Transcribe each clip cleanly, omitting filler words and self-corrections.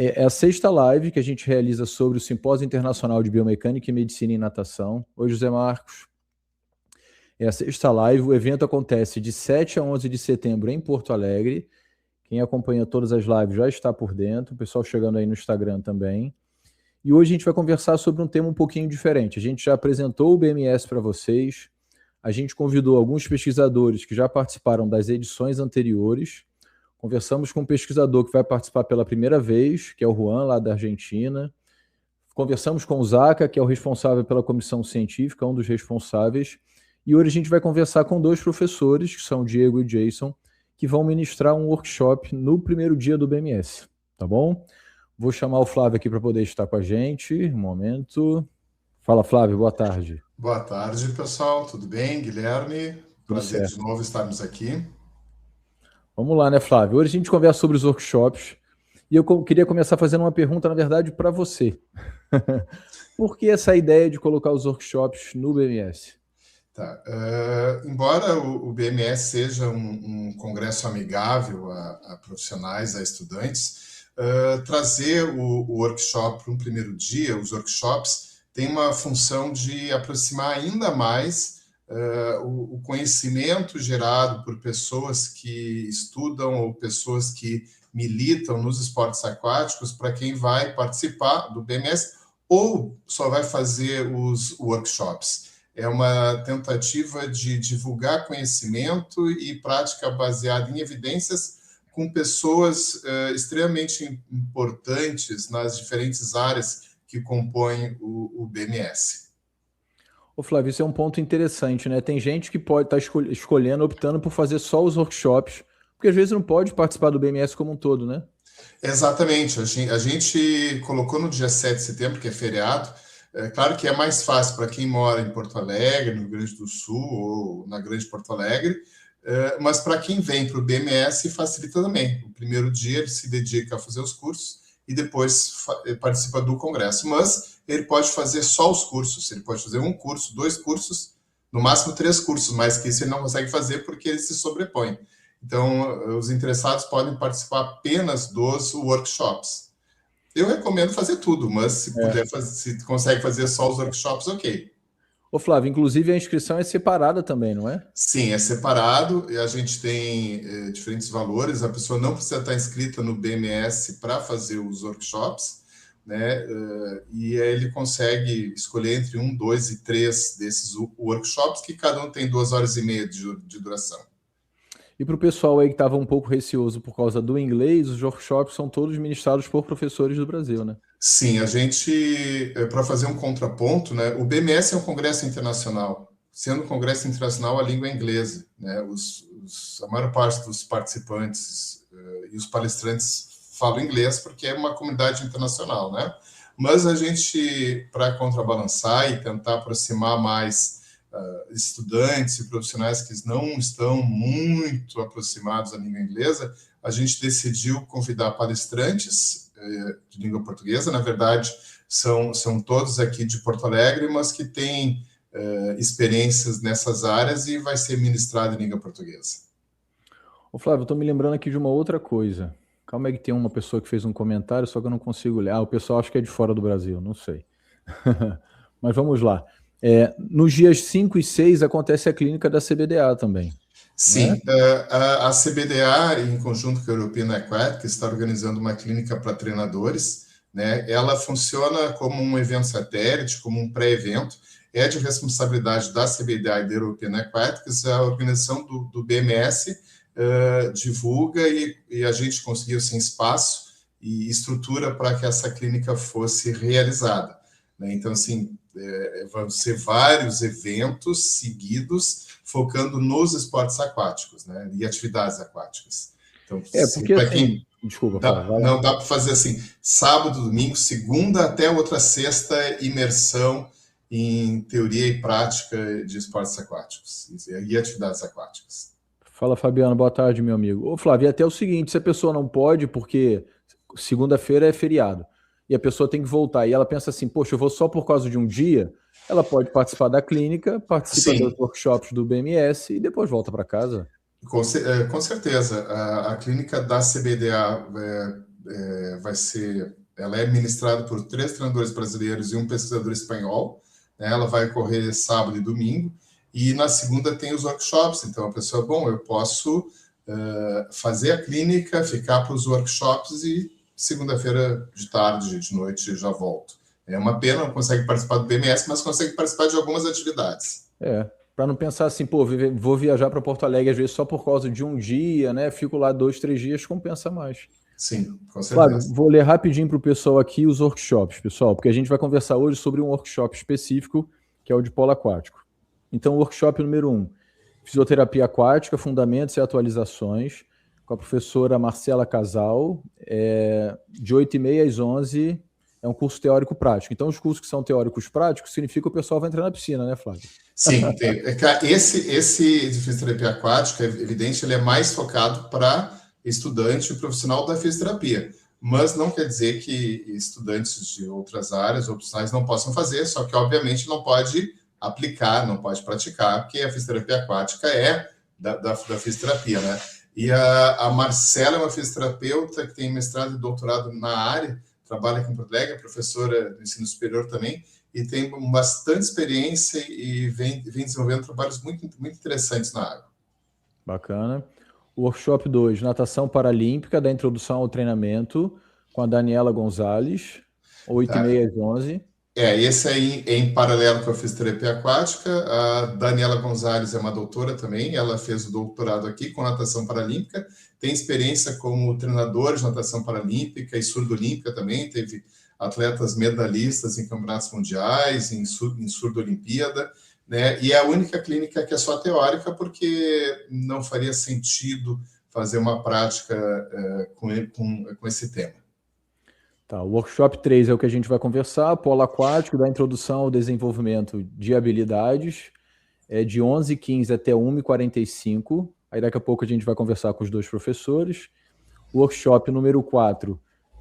É a sexta live que a gente realiza sobre o Simpósio Internacional de Biomecânica e Medicina em Natação. Oi, José Marcos. É a sexta live. O evento acontece de 7 a 11 de setembro em Porto Alegre. Quem acompanha todas as lives já está por dentro. O pessoal chegando aí no Instagram também. E hoje a gente vai conversar sobre um tema um pouquinho diferente. A gente já apresentou o BMS para vocês. A gente convidou alguns pesquisadores que já participaram das edições anteriores. Conversamos com um pesquisador que vai participar pela primeira vez, que é o Juan, lá da Argentina. Conversamos com o Zaca, que é o responsável pela comissão científica, um dos responsáveis. E hoje a gente vai conversar com dois professores, que são o Diego e o Jason, que vão ministrar um workshop no primeiro dia do BMS. Tá bom? Vou chamar o Flávio aqui para poder estar com a gente. Um momento. Fala, Flávio, boa tarde. Boa tarde, pessoal. Tudo bem? Guilherme, prazer de novo estarmos aqui. Vamos lá, né, Flávio? Hoje a gente conversa sobre os workshops e eu queria começar fazendo uma pergunta, na verdade, para você. Por que essa ideia de colocar os workshops no BMS? Tá. Embora o BMS seja um congresso amigável a profissionais, a estudantes, trazer o workshop para um primeiro dia, os workshops, tem uma função de aproximar ainda mais o conhecimento gerado por pessoas que estudam ou pessoas que militam nos esportes aquáticos para quem vai participar do BMS ou só vai fazer os workshops. É uma tentativa de divulgar conhecimento e prática baseada em evidências com pessoas extremamente importantes nas diferentes áreas que compõem o BMS. Ô Flávio, isso é um ponto interessante, né? Tem gente que pode estar escolhendo, optando por fazer só os workshops, porque às vezes não pode participar do BMS como um todo, né? Exatamente. A gente colocou no dia 7 de setembro, que é feriado. É claro que é mais fácil para quem mora em Porto Alegre, no Rio Grande do Sul ou na Grande Porto Alegre, mas para quem vem para o BMS facilita também. O primeiro dia ele se dedica a fazer os cursos e depois participa do congresso. Mas ele pode fazer só os cursos, ele pode fazer um curso, 2 cursos, no máximo 3 cursos, mais que isso ele não consegue fazer porque ele se sobrepõe. Então, os interessados podem participar apenas dos workshops. Eu recomendo fazer tudo, mas se puder se consegue fazer só os workshops, ok. Ô Flávio, inclusive a inscrição é separada também, não é? Sim, é separado, e a gente tem diferentes valores, a pessoa não precisa estar inscrita no BMS para fazer os workshops, né? E aí ele consegue escolher entre 1, 2 e 3 desses workshops, que cada um tem 2 horas e meia de duração. E para o pessoal aí que estava um pouco receoso por causa do inglês, os workshops são todos ministrados por professores do Brasil, né? Sim, a gente, para fazer um contraponto, né, o BMS é um congresso internacional. Sendo um congresso internacional, a língua é inglesa, né? A maior parte dos participantes e os palestrantes falam inglês porque é uma comunidade internacional, né? Mas a gente, para contrabalançar e tentar aproximar mais estudantes e profissionais que não estão muito aproximados da língua inglesa, a gente decidiu convidar palestrantes de língua portuguesa. Na verdade, são todos aqui de Porto Alegre, mas que têm experiências nessas áreas e vai ser ministrado em língua portuguesa. Ô Flávio, eu estou me lembrando aqui de uma outra coisa. Calma aí que tem uma pessoa que fez um comentário, só que eu não consigo ler. O pessoal acha que é de fora do Brasil, não sei. Mas vamos lá. Nos dias 5 e 6 acontece a clínica da CBDA também. Sim, a CBDA, em conjunto com a European Aquatic, está organizando uma clínica para treinadores, né? Ela funciona como um evento satélite, como um pré-evento, é de responsabilidade da CBDA e da European Aquatics, a organização do BMS divulga e a gente conseguiu sem espaço e estrutura para que essa clínica fosse realizada, né? Então, assim, vão ser vários eventos seguidos focando nos esportes aquáticos, né, e atividades aquáticas. Então, porque para assim, quem desculpa, não dá para fazer assim, sábado, domingo, segunda até outra sexta, imersão em teoria e prática de esportes aquáticos e atividades aquáticas. Fala, Fabiano, boa tarde, meu amigo. Ô, Flávio, e até o seguinte, se a pessoa não pode, porque segunda-feira é feriado, e a pessoa tem que voltar, e ela pensa assim, poxa, eu vou só por causa de um dia, ela pode participar da clínica, participa dos workshops do BMS e depois volta para casa. Com certeza. A clínica da CBDA ela é ministrada por 3 treinadores brasileiros e um pesquisador espanhol, né? Ela vai ocorrer sábado e domingo, e na segunda tem os workshops. Então a pessoa, eu posso fazer a clínica, ficar para os workshops e segunda-feira de tarde, de noite, já volto. É uma pena, não consegue participar do BMS, mas consegue participar de algumas atividades. Para não pensar assim, vou viajar para Porto Alegre às vezes só por causa de um dia, né? Fico lá 2, 3 dias, compensa mais. Sim, com certeza. Flávio, vou ler rapidinho para o pessoal aqui os workshops, pessoal, porque a gente vai conversar hoje sobre um workshop específico, que é o de polo aquático. Então, workshop número 1, fisioterapia aquática, fundamentos e atualizações, com a professora Marcela Casal, de 8h30 às 11h, é um curso teórico prático. Então, os cursos que são teóricos práticos significa que o pessoal vai entrar na piscina, né, Flávio? Sim, esse de fisioterapia aquática, é evidente, ele é mais focado para estudante e profissional da fisioterapia, mas não quer dizer que estudantes de outras áreas ou profissionais não possam fazer, só que, obviamente, não pode aplicar, não pode praticar, porque a fisioterapia aquática é da fisioterapia, né? E a Marcela é uma fisioterapeuta que tem mestrado e doutorado na área, trabalha aqui em Porto Alegre, é professora do ensino superior também, e tem bastante experiência e vem desenvolvendo trabalhos muito, muito interessantes na área. Bacana. Workshop 2, natação paralímpica, da introdução ao treinamento, com a Daniela Gonzalez, 8h30 às 11h. Esse aí é em paralelo com a fisioterapia aquática. A Daniela Gonzalez é uma doutora também, ela fez o doutorado aqui com natação paralímpica, tem experiência como treinador de natação paralímpica e surdo-olímpica também, teve atletas medalhistas em campeonatos mundiais, em surdo-olimpíada, né? E é a única clínica que é só teórica, porque não faria sentido fazer uma prática com esse tema. Tá, o workshop 3 é o que a gente vai conversar, polo aquático, da introdução ao desenvolvimento de habilidades, de 11h15 até 1h45, aí daqui a pouco a gente vai conversar com os 2 professores. Workshop número 4,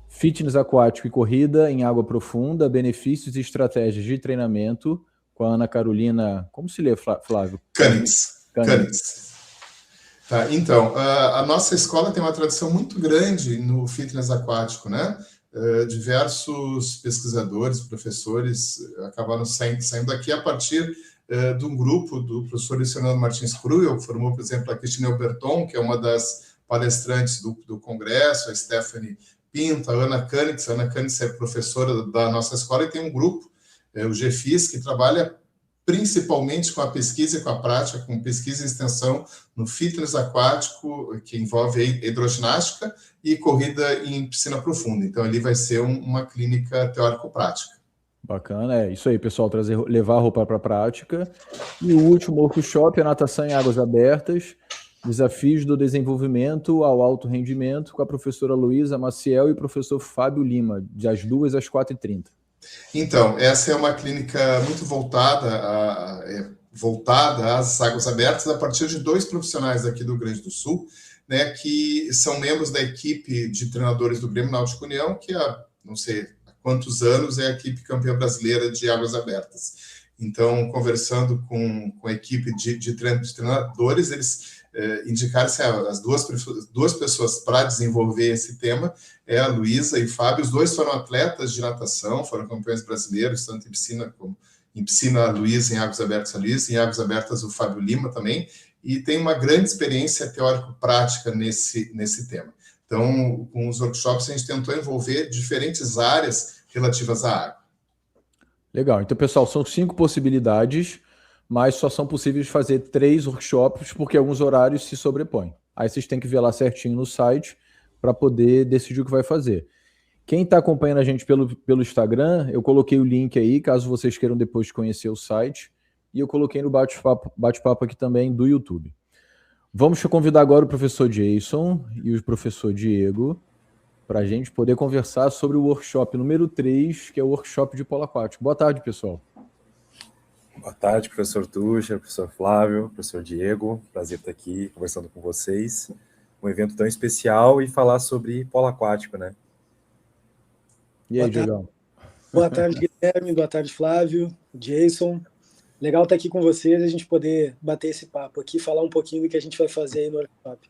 fitness aquático e corrida em água profunda, benefícios e estratégias de treinamento, com a Ana Carolina, como se lê, Flávio? Canitz. Tá, então, a nossa escola tem uma tradição muito grande no fitness aquático, né? Diversos pesquisadores, professores acabaram saindo daqui a partir de um grupo do professor Luciano Martins Cruel, que formou, por exemplo, a Cristina Elberton, que é uma das palestrantes do congresso, a Stephanie Pinto, a Ana Canitz. A Ana Canitz é professora da nossa escola e tem um grupo, o GFIS, que trabalha principalmente com a pesquisa e com a prática, com pesquisa e extensão no fitness aquático, que envolve hidroginástica e corrida em piscina profunda. Então, ali vai ser uma clínica teórico-prática. Bacana, isso aí, pessoal, levar a roupa para a prática. E o último workshop é natação em águas abertas, desafios do desenvolvimento ao alto rendimento, com a professora Luísa Maciel e o professor Fábio Lima, das 2h às 4h30. Então, essa é uma clínica muito voltada às águas abertas, a partir de 2 profissionais aqui do Rio Grande do Sul, né, que são membros da equipe de treinadores do Grêmio Náutico União, que há, não sei há quantos anos, é a equipe campeã brasileira de águas abertas. Então, conversando com a equipe de treinadores, eles indicaram-se as duas pessoas para desenvolver esse tema, é a Luísa e o Fábio. Os 2 foram atletas de natação, foram campeões brasileiros, tanto em piscina como em piscina a Luísa, em águas abertas a Luísa, em águas abertas o Fábio Lima também, e tem uma grande experiência teórico-prática nesse tema. Então, com os workshops, a gente tentou envolver diferentes áreas relativas à água. Legal. Então, pessoal, são 5 possibilidades, mas só são possíveis de fazer 3 workshops, porque alguns horários se sobrepõem. Aí vocês têm que ver lá certinho no site para poder decidir o que vai fazer. Quem está acompanhando a gente pelo Instagram, eu coloquei o link aí, caso vocês queiram depois conhecer o site, e eu coloquei no bate-papo aqui também do YouTube. Vamos convidar agora o professor Jason e o professor Diego para a gente poder conversar sobre o workshop número 3, que é o workshop de polo aquático. Boa tarde, pessoal. Boa tarde, professor Tuxa, professor Flávio, professor Diego. Prazer estar aqui conversando com vocês. Um evento tão especial e falar sobre polo aquático, né? E aí, Diego? Boa tarde, Guilherme. Boa tarde, Flávio, Jason. Legal estar aqui com vocês e a gente poder bater esse papo aqui, falar um pouquinho do que a gente vai fazer aí no workshop.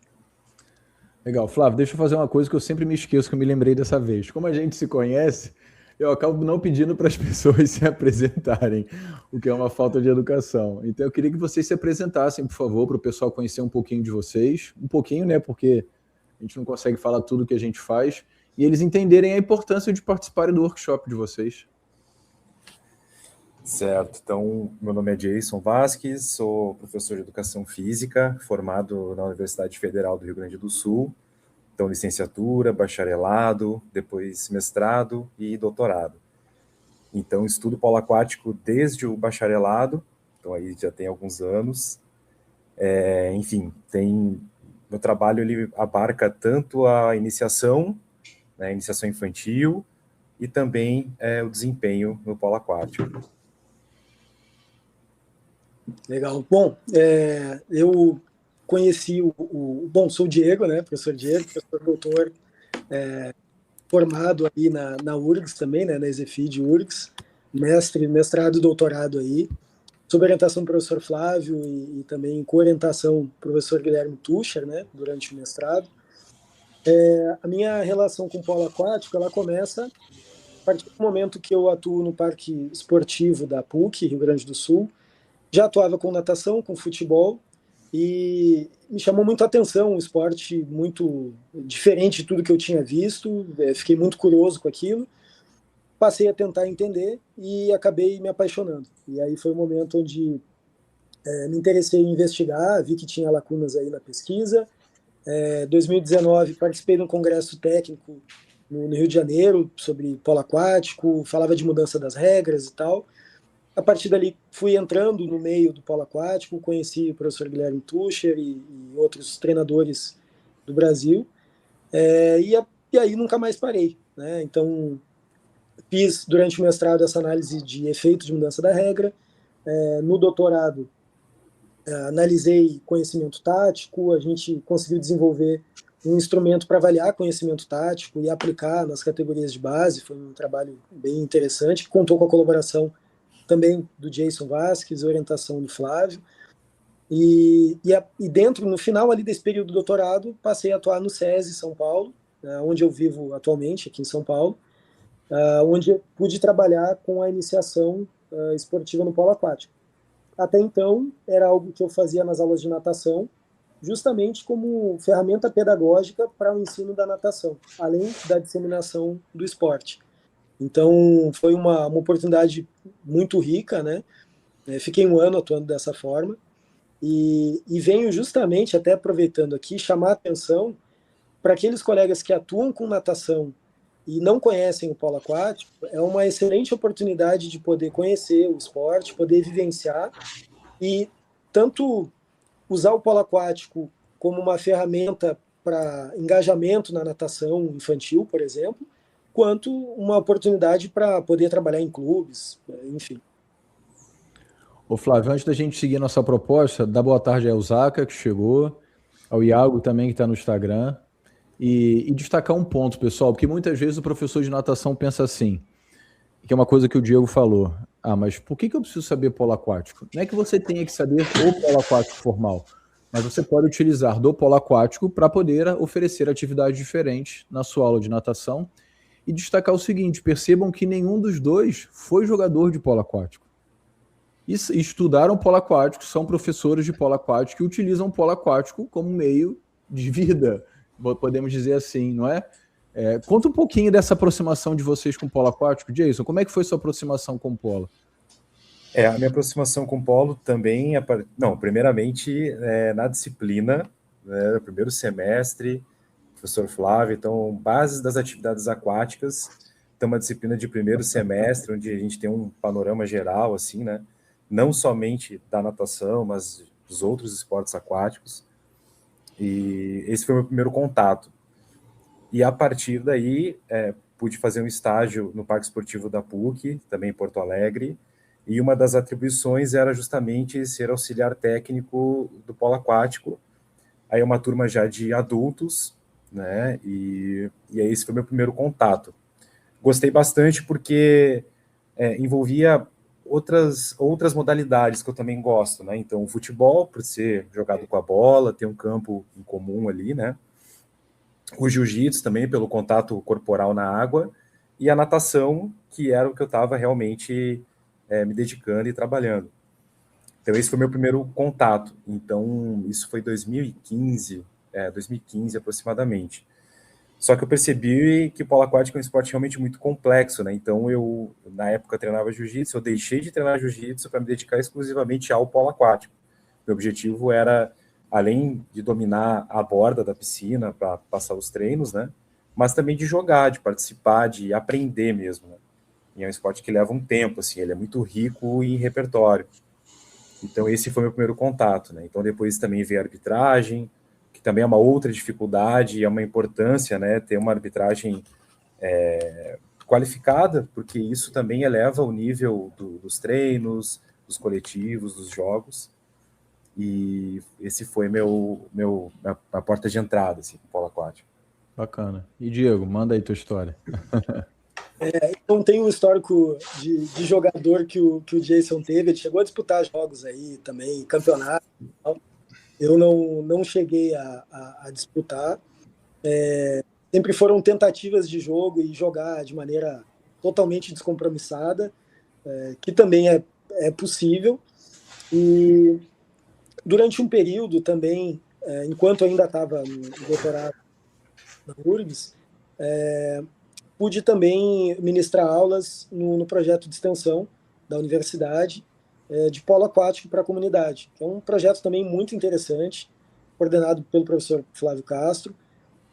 Legal. Flávio, deixa eu fazer uma coisa que eu sempre me esqueço, que eu me lembrei dessa vez. Como a gente se conhece, eu acabo não pedindo para as pessoas se apresentarem, o que é uma falta de educação. Então eu queria que vocês se apresentassem, por favor, para o pessoal conhecer um pouquinho de vocês. Um pouquinho, né? Porque a gente não consegue falar tudo que a gente faz. E eles entenderem a importância de participarem do workshop de vocês. Certo, então meu nome é Jason Vasques, sou professor de Educação Física, formado na Universidade Federal do Rio Grande do Sul, então licenciatura, bacharelado, depois mestrado e doutorado. Então estudo polo aquático desde o bacharelado, então aí já tem alguns anos. Enfim, meu trabalho ele abarca tanto a iniciação, né, iniciação infantil, e também o desempenho no polo aquático. Legal. Bom, eu conheci Bom, sou o Diego, né? Professor Diego, professor doutor, formado aí na URGS também, né? Na EZFID URGS, mestrado e doutorado aí, sob orientação do professor Flávio e também com orientação do professor Guilherme Tucher, né? Durante o mestrado. A minha relação com o polo aquático, ela começa a partir do momento que eu atuo no Parque Esportivo da PUC, Rio Grande do Sul. Já atuava com natação, com futebol, e me chamou muito a atenção, um esporte muito diferente de tudo que eu tinha visto, fiquei muito curioso com aquilo, passei a tentar entender e acabei me apaixonando. E aí foi o momento onde me interessei em investigar, vi que tinha lacunas aí na pesquisa. 2019 participei de um congresso técnico no Rio de Janeiro sobre polo aquático, falava de mudança das regras e tal. A partir dali, fui entrando no meio do polo aquático, conheci o professor Guilherme Tucher e outros treinadores do Brasil, e aí nunca mais parei, né? Então, fiz durante o mestrado essa análise de efeito de mudança da regra, no doutorado, analisei conhecimento tático, a gente conseguiu desenvolver um instrumento para avaliar conhecimento tático e aplicar nas categorias de base, foi um trabalho bem interessante, que contou com a colaboração também do Jason Vasques, orientação do Flávio, e dentro, no final ali desse período do doutorado, passei a atuar no SESI São Paulo, onde eu vivo atualmente, aqui em São Paulo, onde eu pude trabalhar com a iniciação esportiva no polo aquático. Até então, era algo que eu fazia nas aulas de natação, justamente como ferramenta pedagógica para o ensino da natação, além da disseminação do esporte. Então, foi uma oportunidade muito rica, né? Fiquei um ano atuando dessa forma e venho justamente, até aproveitando aqui, chamar a atenção para aqueles colegas que atuam com natação e não conhecem o polo aquático. É uma excelente oportunidade de poder conhecer o esporte, poder vivenciar e tanto usar o polo aquático como uma ferramenta para engajamento na natação infantil, por exemplo, quanto uma oportunidade para poder trabalhar em clubes, enfim. Ô Flávio, antes da gente seguir nossa proposta, dá boa tarde ao Zaca, que chegou, ao Iago também, que está no Instagram, e destacar um ponto, pessoal, porque muitas vezes o professor de natação pensa assim, que é uma coisa que o Diego falou, mas por que eu preciso saber polo aquático? Não é que você tenha que saber o polo aquático formal, mas você pode utilizar do polo aquático para poder oferecer atividades diferentes na sua aula de natação, e destacar o seguinte, percebam que nenhum dos dois foi jogador de polo aquático. E estudaram polo aquático, são professores de polo aquático e utilizam polo aquático como meio de vida, podemos dizer assim, não é? Conta um pouquinho dessa aproximação de vocês com o polo aquático. Jason, como é que foi sua aproximação com o polo? A minha aproximação com o polo também, primeiramente na disciplina, né, no primeiro semestre, professor Flávio, então, bases das atividades aquáticas, então uma disciplina de primeiro semestre, onde a gente tem um panorama geral, assim, né, não somente da natação, mas dos outros esportes aquáticos, e esse foi o meu primeiro contato. E a partir daí, pude fazer um estágio no Parque Esportivo da PUC, também em Porto Alegre, e uma das atribuições era justamente ser auxiliar técnico do polo aquático, aí uma turma já de adultos, né, e aí esse foi meu primeiro contato. Gostei bastante porque envolvia outras modalidades que eu também gosto, né, então o futebol, por ser jogado com a bola, ter um campo em comum ali, né, o jiu-jitsu também, pelo contato corporal na água, e a natação, que era o que eu estava realmente me dedicando e trabalhando. Então, esse foi meu primeiro contato. Então, isso foi 2015 aproximadamente. Só que eu percebi que o polo aquático é um esporte realmente muito complexo, né? Então, eu, na época, treinava jiu-jitsu, eu deixei de treinar jiu-jitsu para me dedicar exclusivamente ao polo aquático. Meu objetivo era, além de dominar a borda da piscina para passar os treinos, né? Mas também de jogar, de participar, de aprender mesmo, né? E é um esporte que leva um tempo, assim, ele é muito rico em repertório. Então, esse foi meu primeiro contato, né? Então, depois também veio a arbitragem, que também é uma outra dificuldade, é uma importância, né? Ter uma arbitragem qualificada, porque isso também eleva o nível dos treinos, dos coletivos, dos jogos. E esse foi a porta de entrada, assim, para o polo aquático. Bacana. E Diego, manda aí tua história. Então tem um histórico de jogador que o Jason teve. Ele chegou a disputar jogos aí também, campeonato e tal. Eu não cheguei a disputar. Sempre foram tentativas de jogo e jogar de maneira totalmente descompromissada, que também é possível. E durante um período também, enquanto ainda estava no doutorado na URGS, pude também ministrar aulas no projeto de extensão da universidade de polo aquático para a comunidade, que é um projeto também muito interessante, coordenado pelo professor Flávio Castro,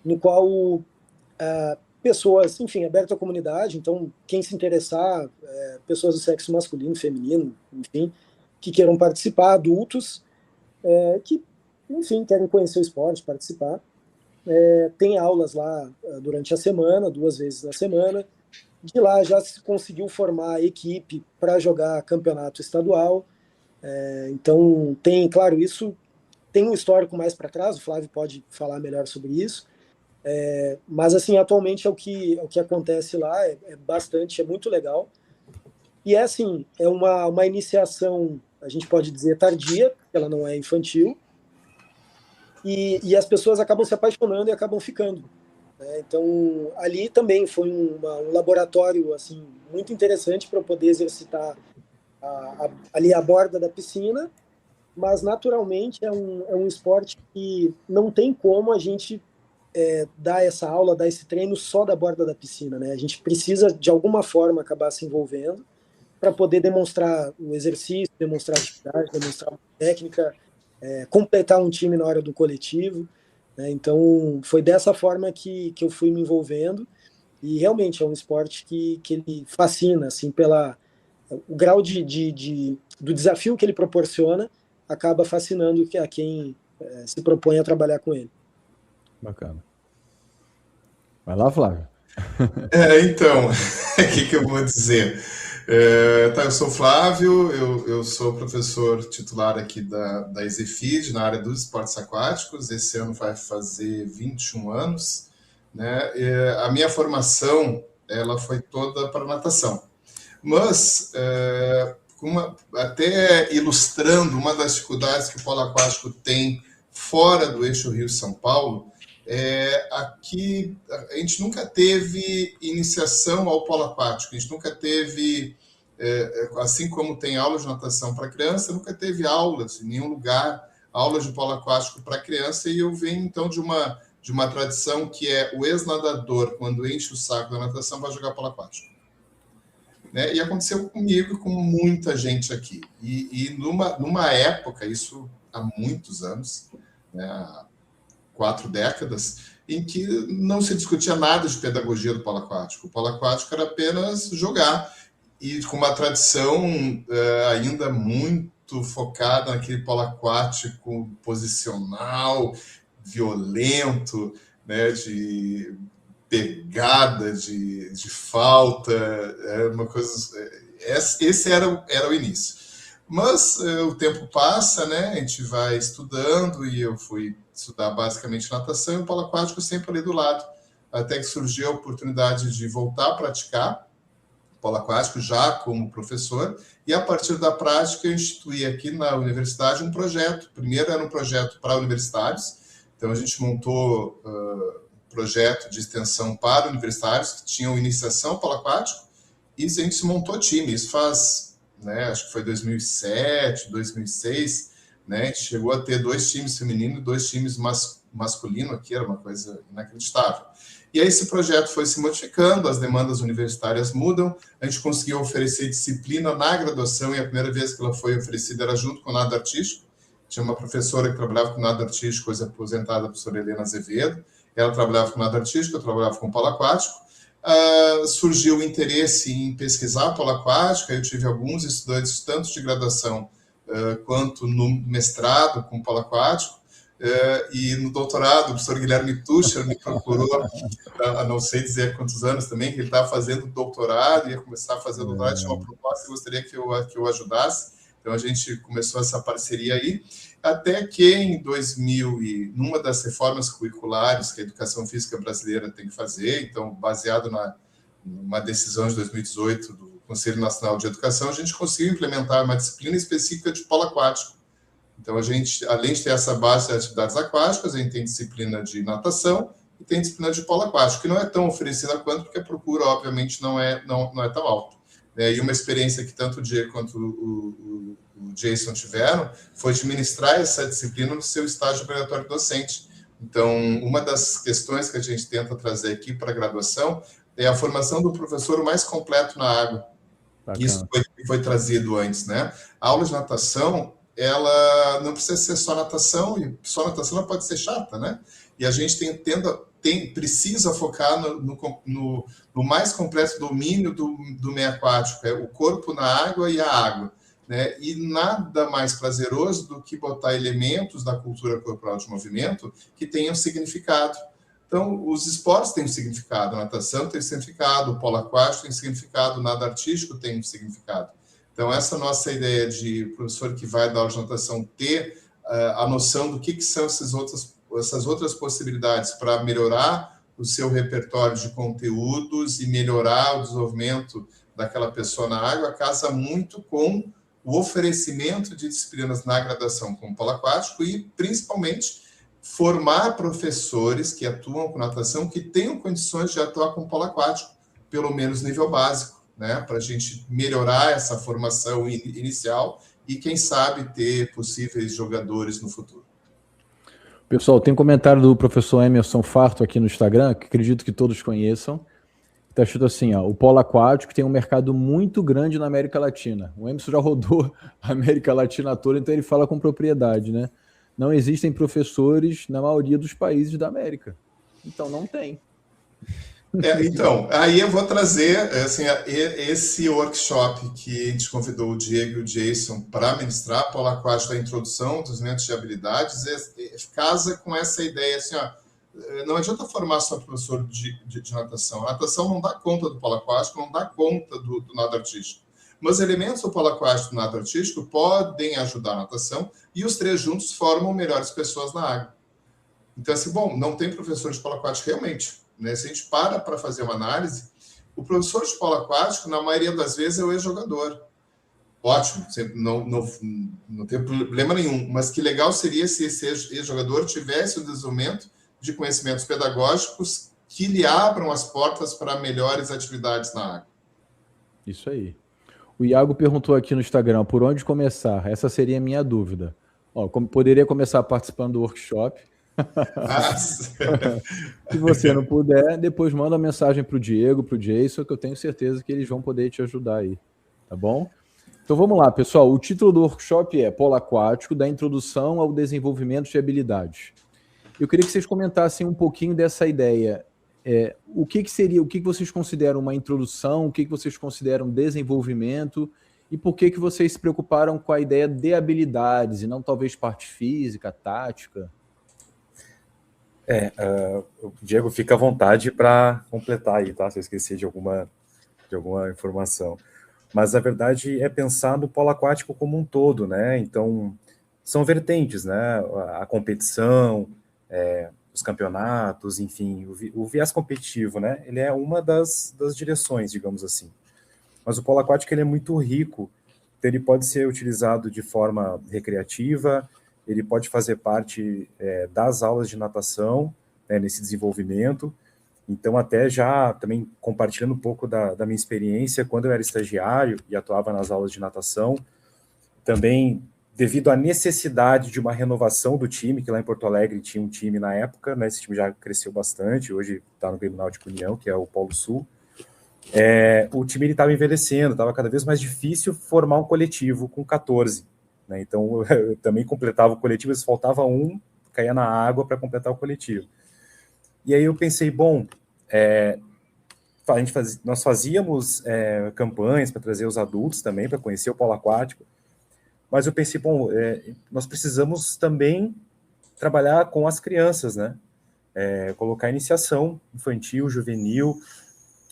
no qual pessoas, enfim, aberto à comunidade, então quem se interessar, pessoas do sexo masculino, feminino, enfim, que queiram participar, adultos, que, enfim, querem conhecer o esporte, participar. Tem aulas lá durante a semana, 2 vezes na semana. De lá já se conseguiu formar a equipe para jogar campeonato estadual. Então, claro, isso tem um histórico mais para trás, o Flávio pode falar melhor sobre isso. Mas, assim, atualmente é o que acontece lá, é muito legal. E assim, é uma iniciação, a gente pode dizer, tardia, porque ela não é infantil, e as pessoas acabam se apaixonando e acabam ficando. Então, ali também foi um laboratório assim, muito interessante para eu poder exercitar ali a borda da piscina, mas naturalmente é um esporte que não tem como a gente dar essa aula, dar esse treino só da borda da piscina, né? A gente precisa, de alguma forma, acabar se envolvendo para poder demonstrar o exercício, demonstrar a atividade, demonstrar uma técnica, completar um time na hora do coletivo, né? Então, foi dessa forma que eu fui me envolvendo, e realmente é um esporte que ele fascina, assim, o grau do desafio que ele proporciona, acaba fascinando a quem se propõe a trabalhar com ele. Bacana. Vai lá, Flávio. Então, o que eu vou dizer? Eu sou Flávio, eu sou professor titular aqui da EZFID, na área dos esportes aquáticos. Esse ano vai fazer 21 anos. Né? A minha formação ela foi toda para natação. Mas, até ilustrando uma das dificuldades que o polo aquático tem fora do eixo Rio-São Paulo, aqui a gente nunca teve iniciação ao polo aquático, a gente nunca teve, assim como tem aulas de natação para criança, nunca teve aulas em nenhum lugar, aulas de polo aquático para criança, e eu venho então de uma tradição que é o ex-nadador, quando enche o saco da natação, vai jogar polo aquático. Né? E aconteceu comigo e com muita gente aqui. E numa época, isso há muitos anos, né, 4 décadas, em que não se discutia nada de pedagogia do polo aquático. O polo aquático era apenas jogar, e com uma tradição ainda muito focada naquele polo aquático posicional, violento, né, de pegada, de falta, uma coisa. Esse era o início. Mas o tempo passa, né? A gente vai estudando, e eu fui estudar basicamente natação, e o polo aquático sempre ali do lado, até que surgiu a oportunidade de voltar a praticar polo aquático já como professor, e a partir da prática eu instituí aqui na universidade um projeto. Primeiro era um projeto para universitários, então a gente montou projeto de extensão para universitários que tinham iniciação polo aquático, e a gente se montou time. Isso faz, né, acho que foi 2007, 2006, né, a gente chegou a ter 2 times femininos e 2 times masculinos aqui, era uma coisa inacreditável. E aí esse projeto foi se modificando, as demandas universitárias mudam, a gente conseguiu oferecer disciplina na graduação, e a primeira vez que ela foi oferecida era junto com o nado artístico. Tinha uma professora que trabalhava com nado artístico, hoje aposentada, a professora Helena Azevedo. Ela trabalhava com nado artístico, eu trabalhava com polo aquático. Surgiu o interesse em pesquisar polo aquático, eu tive alguns estudantes, tanto de graduação quanto no mestrado com polo aquático, e no doutorado, o professor Guilherme Tucher me procurou, a não sei dizer quantos anos também, que ele estava fazendo doutorado, ia começar a fazer doutorado, tinha uma proposta e gostaria que eu ajudasse. Então, a gente começou essa parceria aí, até que em 2000, numa das reformas curriculares que a educação física brasileira tem que fazer, então, baseado numa decisão de 2018 do Conselho Nacional de Educação, a gente conseguiu implementar uma disciplina específica de polo aquático. Então, a gente, além de ter essa base de atividades aquáticas, a gente tem disciplina de natação e tem disciplina de polo aquático, que não é tão oferecida quanto, porque a procura, obviamente, não é tão alta. E uma experiência que tanto o Diego quanto o Jason tiveram foi de ministrar essa disciplina no seu estágio obrigatório docente. Então, uma das questões que a gente tenta trazer aqui para a graduação é a formação do professor mais completo na água. Bacana. Isso foi trazido antes, né? A aula de natação, ela não precisa ser só natação, e só natação ela pode ser chata, né? E a gente precisa focar no mais completo domínio do meio aquático, o corpo na água e a água, né? E nada mais prazeroso do que botar elementos da cultura corporal de movimento que tenham significado. Então, os esportes têm um significado, a natação tem um significado, o polo aquático tem um significado, o nado artístico tem um significado. Então, essa nossa ideia de professor que vai dar aula de natação ter a noção do que são essas outras possibilidades para melhorar o seu repertório de conteúdos e melhorar o desenvolvimento daquela pessoa na água, casa muito com o oferecimento de disciplinas na graduação com polo aquático e, principalmente, formar professores que atuam com natação que tenham condições de atuar com polo aquático, pelo menos nível básico, né, para a gente melhorar essa formação inicial e, quem sabe, ter possíveis jogadores no futuro. Pessoal, tem um comentário do professor Emerson Farto aqui no Instagram, que acredito que todos conheçam. Está escrito assim, ó, o polo aquático tem um mercado muito grande na América Latina. O Emerson já rodou a América Latina toda, então ele fala com propriedade, né? Não existem professores na maioria dos países da América. Então, não tem. Então, aí eu vou trazer assim, esse workshop que a gente convidou o Diego e o Jason para ministrar, polo aquático, a introdução dos elementos de habilidades, casa com essa ideia, assim, ó, não adianta formar só professor de natação. A natação não dá conta do polo aquático, não dá conta do nado artístico. Mas elementos do polo aquático e do nado artístico podem ajudar a natação e os 3 juntos formam melhores pessoas na água. Então, assim, bom, não tem professor de polo aquático realmente, né? Se a gente para fazer uma análise, o professor de polo aquático, na maioria das vezes, é o ex-jogador. Ótimo, não tem problema nenhum, mas que legal seria se esse ex-jogador tivesse o desenvolvimento de conhecimentos pedagógicos que lhe abram as portas para melhores atividades na água. Isso aí. O Iago perguntou aqui no Instagram, por onde começar? Essa seria a minha dúvida. Ó, poderia começar participando do workshop. Se você não puder, depois manda uma mensagem para o Diego, para o Jason, que eu tenho certeza que eles vão poder te ajudar aí. Tá bom? Então vamos lá, pessoal. O título do workshop é Polo Aquático, da introdução ao desenvolvimento de habilidades. Eu queria que vocês comentassem um pouquinho dessa ideia. O que seria, o que vocês consideram uma introdução, o que vocês consideram desenvolvimento e por que vocês se preocuparam com a ideia de habilidades e não talvez parte física, tática? O Diego fica à vontade para completar aí, tá? Se eu esqueci de alguma informação. Mas a verdade é pensar no polo aquático como um todo, né? Então, são vertentes, né? A competição, os campeonatos, enfim, o viés competitivo, né? Ele é uma das direções, digamos assim. Mas o polo aquático ele é muito rico, então ele pode ser utilizado de forma recreativa, ele pode fazer parte das aulas de natação, né, nesse desenvolvimento. Então, até já também compartilhando um pouco da minha experiência, quando eu era estagiário e atuava nas aulas de natação, também devido à necessidade de uma renovação do time, que lá em Porto Alegre tinha um time na época, né, esse time já cresceu bastante, hoje está no Grêmio Náutico União, que é o Polo Sul. O time estava envelhecendo, estava cada vez mais difícil formar um coletivo com 14. Né, então, eu também completava o coletivo, se faltava um, caía na água para completar o coletivo. E aí eu pensei, bom, nós fazíamos campanhas para trazer os adultos também, para conhecer o polo aquático, mas eu pensei, bom, nós precisamos também trabalhar com as crianças, né? Colocar iniciação infantil, juvenil.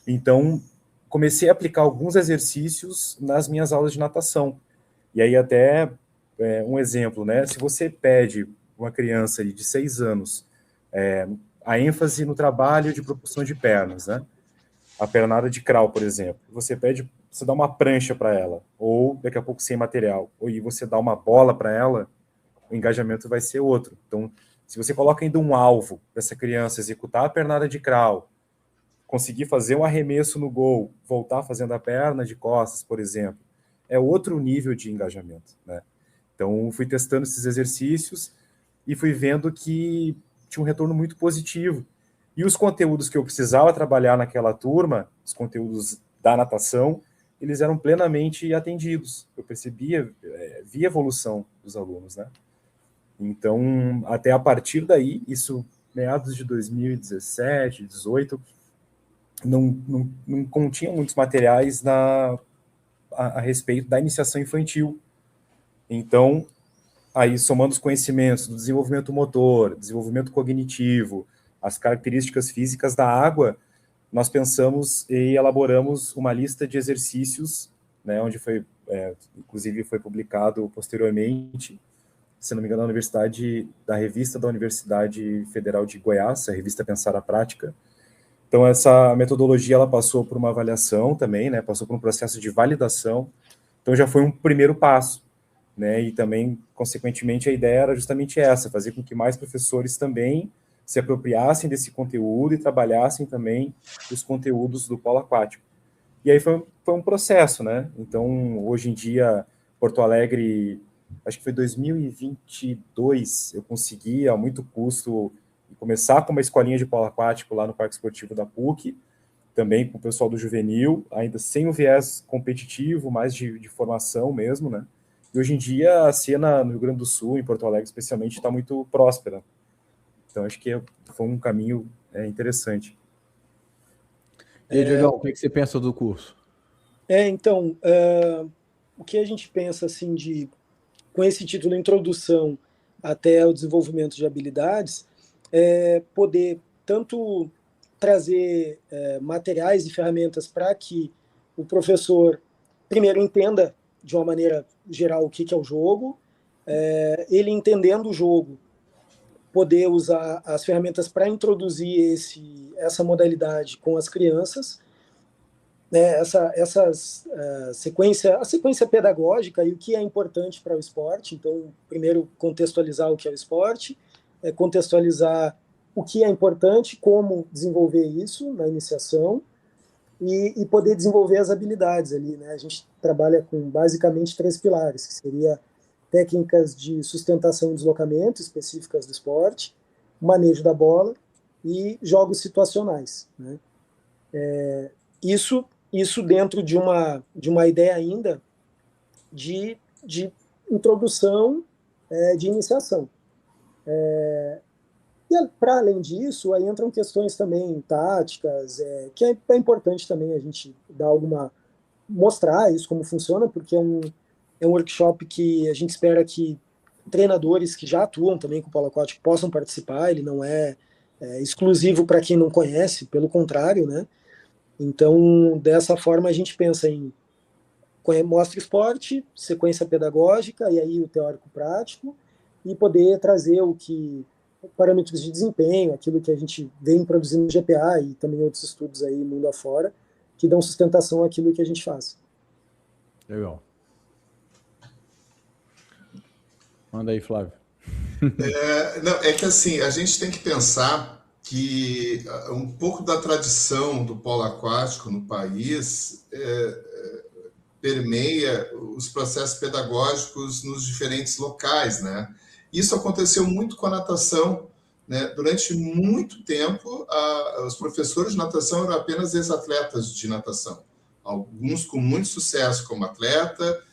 Então, comecei a aplicar alguns exercícios nas minhas aulas de natação. E aí até um exemplo, né? Se você pede uma criança de 6 anos a ênfase no trabalho de propulsão de pernas, né? A pernada de crawl, por exemplo. Você dá uma prancha para ela, ou daqui a pouco sem material, e você dá uma bola para ela, o engajamento vai ser outro. Então, se você coloca ainda um alvo para essa criança executar a pernada de crawl, conseguir fazer um arremesso no gol, voltar fazendo a perna de costas, por exemplo, é outro nível de engajamento, né? Então, fui testando esses exercícios e fui vendo que tinha um retorno muito positivo. E os conteúdos que eu precisava trabalhar naquela turma, os conteúdos da natação, eles eram plenamente atendidos. Eu via evolução dos alunos, né? Então, até a partir daí, isso meados de 2017, 2018, não continha muitos materiais a respeito da iniciação infantil. Então, aí somando os conhecimentos do desenvolvimento motor, desenvolvimento cognitivo, as características físicas da água, nós pensamos e elaboramos uma lista de exercícios, né, onde inclusive foi publicado posteriormente, se não me engano, da revista da Universidade Federal de Goiás, a revista Pensar a Prática. Então, essa metodologia ela passou por uma avaliação também, né, passou por um processo de validação, então já foi um primeiro passo. Né, e também, consequentemente, a ideia era justamente essa, fazer com que mais professores também se apropriassem desse conteúdo e trabalhassem também os conteúdos do polo aquático. E aí foi um processo, né? Então, hoje em dia, Porto Alegre, acho que foi 2022, eu consegui, a muito custo, começar com uma escolinha de polo aquático lá no Parque Esportivo da PUC, também com o pessoal do juvenil, ainda sem o viés competitivo, mais de formação mesmo, né? E hoje em dia a cena no Rio Grande do Sul, em Porto Alegre especialmente, está muito próspera. Então acho que foi um caminho interessante. E aí, Diogão, o que você pensa do curso? Então, o que a gente pensa assim com esse título Introdução até o desenvolvimento de habilidades, poder tanto trazer materiais e ferramentas para que o professor primeiro entenda de uma maneira geral o que é o jogo, ele entendendo o jogo, poder usar as ferramentas para introduzir essa modalidade com as crianças, né, a sequência pedagógica e o que é importante para o esporte. Então, primeiro, contextualizar o que é o esporte, contextualizar o que é importante, como desenvolver isso na iniciação, e poder desenvolver as habilidades ali, né? A gente trabalha com basicamente 3 pilares, que seria técnicas de sustentação e deslocamento específicas do esporte, manejo da bola e jogos situacionais, né? Isso dentro de uma ideia ainda de introdução, de iniciação. E para além disso, aí entram questões também táticas, que é importante também a gente mostrar isso como funciona, porque é um workshop que a gente espera que treinadores que já atuam também com o polo aquático possam participar. Ele não é exclusivo para quem não conhece, pelo contrário, né? Então, dessa forma, a gente pensa em mostra esporte, sequência pedagógica, e aí o teórico prático, e poder trazer parâmetros de desempenho, aquilo que a gente vem produzindo no GPA e também outros estudos aí mundo afora, que dão sustentação àquilo que a gente faz. Legal. Manda aí, Flávio. Não, é que assim, a gente tem que pensar que um pouco da tradição do polo aquático no país permeia os processos pedagógicos nos diferentes locais, né? Isso aconteceu muito com a natação, né? Durante muito tempo, os professores de natação eram apenas ex-atletas de natação. Alguns com muito sucesso como atleta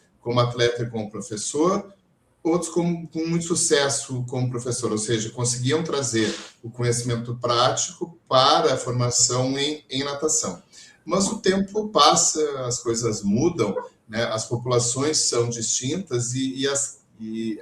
e como professor, outros com muito sucesso como professor, ou seja, conseguiam trazer o conhecimento prático para a formação em natação. Mas o tempo passa, as coisas mudam, né? As populações são distintas e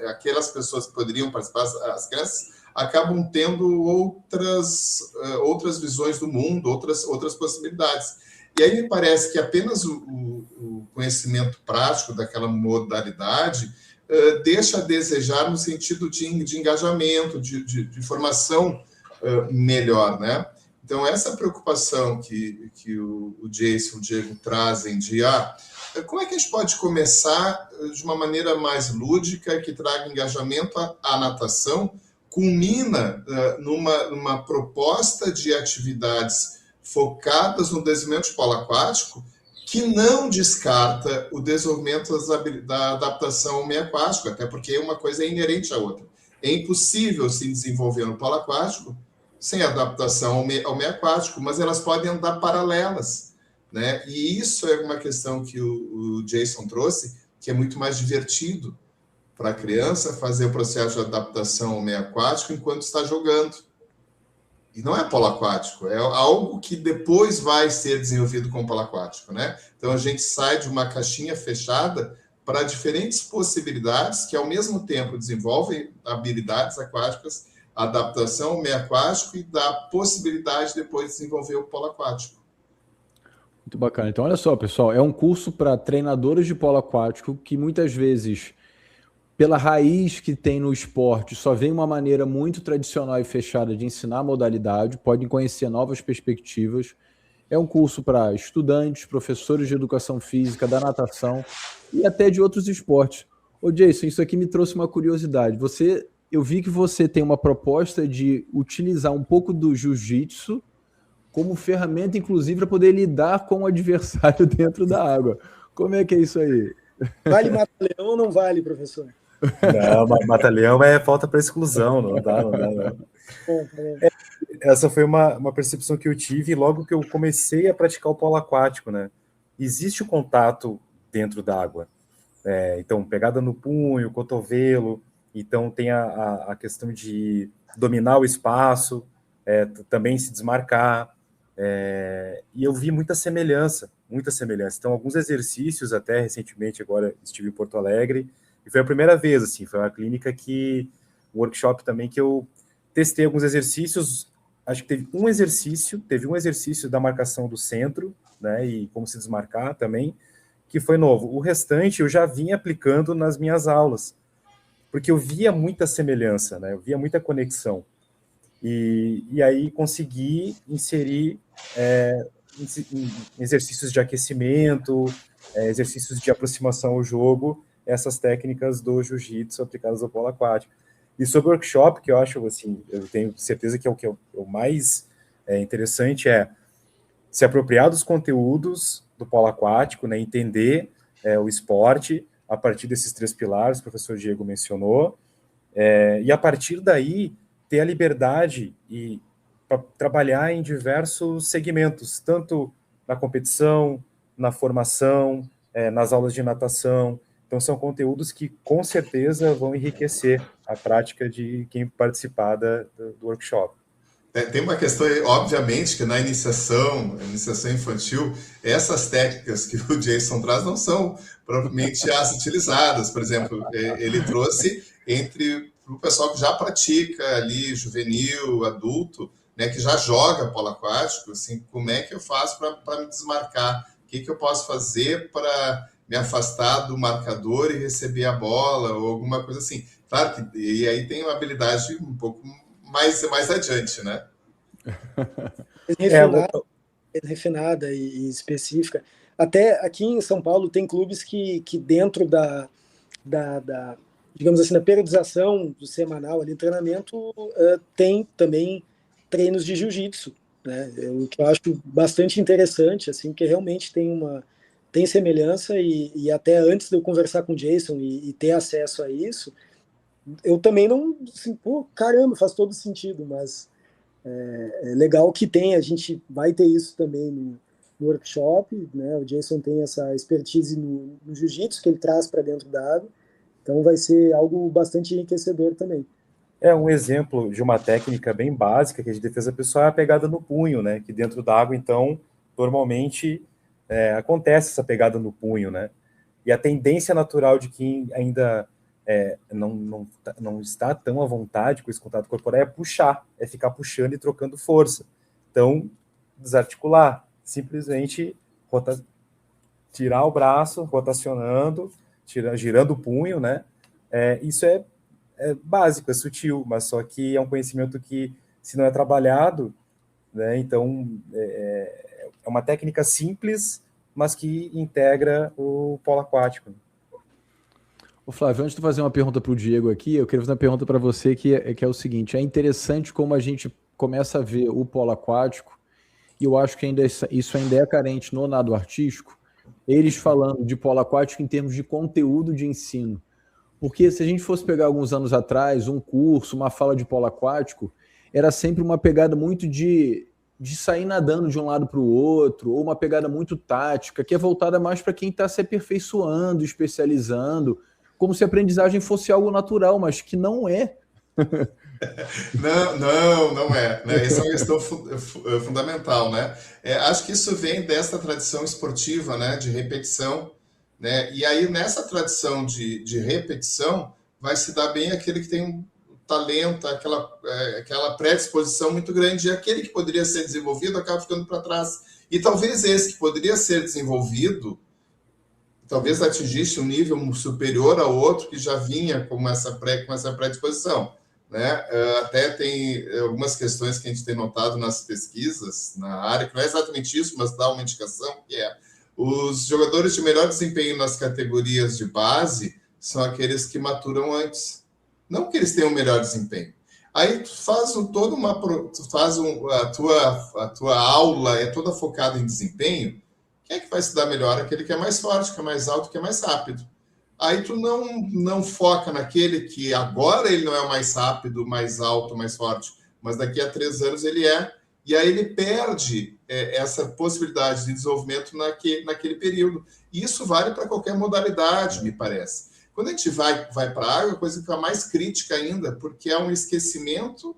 aquelas pessoas que poderiam participar, as crianças, acabam tendo outras visões do mundo, outras possibilidades. E aí me parece que apenas o conhecimento prático daquela modalidade deixa a desejar no sentido de engajamento, de formação melhor, né? Então, essa preocupação que o Jason e o Diego trazem de como é que a gente pode começar de uma maneira mais lúdica, que traga engajamento à natação, culmina numa proposta de atividades focadas no desenvolvimento de polo aquático, que não descarta o desenvolvimento da adaptação ao meio aquático, até porque uma coisa é inerente à outra. É impossível se desenvolver no polo aquático sem adaptação ao meio aquático, mas elas podem andar paralelas, né? E isso é uma questão que o Jason trouxe, que é muito mais divertido para a criança fazer o processo de adaptação ao meio aquático enquanto está jogando. E não é polo aquático, é algo que depois vai ser desenvolvido com polo aquático, né? Então, a gente sai de uma caixinha fechada para diferentes possibilidades que, ao mesmo tempo, desenvolvem habilidades aquáticas, adaptação ao meio aquático e dá possibilidade de depois desenvolver o polo aquático. Muito bacana. Então, olha só, pessoal, é um curso para treinadores de polo aquático que muitas vezes, pela raiz que tem no esporte, só vem uma maneira muito tradicional e fechada de ensinar a modalidade, podem conhecer novas perspectivas. É um curso para estudantes, professores de educação física, da natação e até de outros esportes. Ô Jason, isso aqui me trouxe uma curiosidade. Eu vi que você tem uma proposta de utilizar um pouco do jiu-jitsu como ferramenta, inclusive, para poder lidar com o adversário dentro da água. Como é que é isso aí? Vale mata-leão ou não vale, professor? Não, mata-leão é falta para exclusão, não dá. Essa foi uma percepção que eu tive logo que eu comecei a praticar o polo aquático, né? Existe o contato dentro da água. Então, pegada no punho, cotovelo, então tem a questão de dominar o espaço, também se desmarcar, e eu vi muita semelhança. Então, alguns exercícios, até recentemente, agora estive em Porto Alegre, e foi a primeira vez, assim, foi uma clínica um workshop também que eu testei alguns exercícios. Acho que teve um exercício da marcação do centro, né, e como se desmarcar também, que foi novo. O restante eu já vinha aplicando nas minhas aulas, porque eu via muita semelhança, né, eu via muita conexão. E aí consegui inserir exercícios de aquecimento, exercícios de aproximação ao jogo, essas técnicas do jiu-jitsu aplicadas ao polo aquático. E sobre o workshop, que eu acho, assim, eu tenho certeza que é o mais interessante, se apropriar dos conteúdos do polo aquático, né, entender o esporte a partir desses 3 pilares que o professor Diego mencionou, e a partir daí ter a liberdade para trabalhar em diversos segmentos, tanto na competição, na formação, nas aulas de natação. Então, são conteúdos que, com certeza, vão enriquecer a prática de quem participar do workshop. Tem uma questão, obviamente, que na iniciação infantil, essas técnicas que o Jason traz não são propriamente as utilizadas. Por exemplo, ele trouxe entre o pessoal que já pratica ali, juvenil, adulto, né, que já joga polo aquático, assim, como é que eu faço para me desmarcar? O que eu posso fazer para me afastar do marcador e receber a bola, ou alguma coisa assim. Claro que e aí tem uma habilidade um pouco mais adiante, né? Refinada e específica. Até aqui em São Paulo tem clubes que dentro da digamos assim, da periodização do semanal ali, treinamento, tem também treinos de jiu-jitsu, né? O que eu acho bastante interessante, assim, porque realmente tem semelhança e até antes de eu conversar com o Jason e ter acesso a isso, eu também não, assim, pô, caramba, faz todo sentido, mas é legal que a gente vai ter isso também no workshop, né? O Jason tem essa expertise no jiu-jitsu que ele traz para dentro da água, então vai ser algo bastante enriquecedor também. Um exemplo de uma técnica bem básica que é de defesa pessoal é a pegada no punho, né? Que dentro da água, então, normalmente acontece essa pegada no punho, né? E a tendência natural de quem ainda não está tão à vontade com esse contato corporal é puxar, é ficar puxando e trocando força. Então, desarticular, simplesmente tirar o braço, rotacionando, girando o punho, né? Isso é básico, é sutil, mas só que é um conhecimento que, se não é trabalhado, né, então é uma técnica simples, mas que integra o polo aquático. Ô Flávio, antes de fazer uma pergunta para o Diego aqui, eu queria fazer uma pergunta para você que é o seguinte, é interessante como a gente começa a ver o polo aquático, e eu acho que isso ainda é carente no nado artístico, eles falando de polo aquático em termos de conteúdo de ensino. Porque se a gente fosse pegar alguns anos atrás, um curso, uma fala de polo aquático, era sempre uma pegada muito de sair nadando de um lado para o outro, ou uma pegada muito tática, que é voltada mais para quem está se aperfeiçoando, especializando, como se a aprendizagem fosse algo natural, mas que não é. Não é. Né? Essa é uma questão fundamental, né? Acho que isso vem dessa tradição esportiva, né? De repetição, né? E aí, nessa tradição de repetição, vai se dar bem aquele que tem um talento, aquela predisposição muito grande, e aquele que poderia ser desenvolvido acaba ficando para trás. E talvez esse que poderia ser desenvolvido, talvez atingisse um nível superior ao outro que já vinha com essa predisposição. Né? Até tem algumas questões que a gente tem notado nas pesquisas, na área, que não é exatamente isso, mas dá uma indicação, que é os jogadores de melhor desempenho nas categorias de base são aqueles que maturam antes. Não que eles tenham melhor desempenho. Aí tu faz a tua aula é toda focada em desempenho. Quem é que vai se dar melhor? Aquele que é mais forte, que é mais alto, que é mais rápido. Aí tu não foca naquele que agora ele não é o mais rápido, mais alto, mais forte, mas daqui a 3 anos ele é. E aí ele perde essa possibilidade de desenvolvimento naquele período. E isso vale para qualquer modalidade, me parece. Quando a gente vai para a água, a coisa fica mais crítica ainda, porque é um esquecimento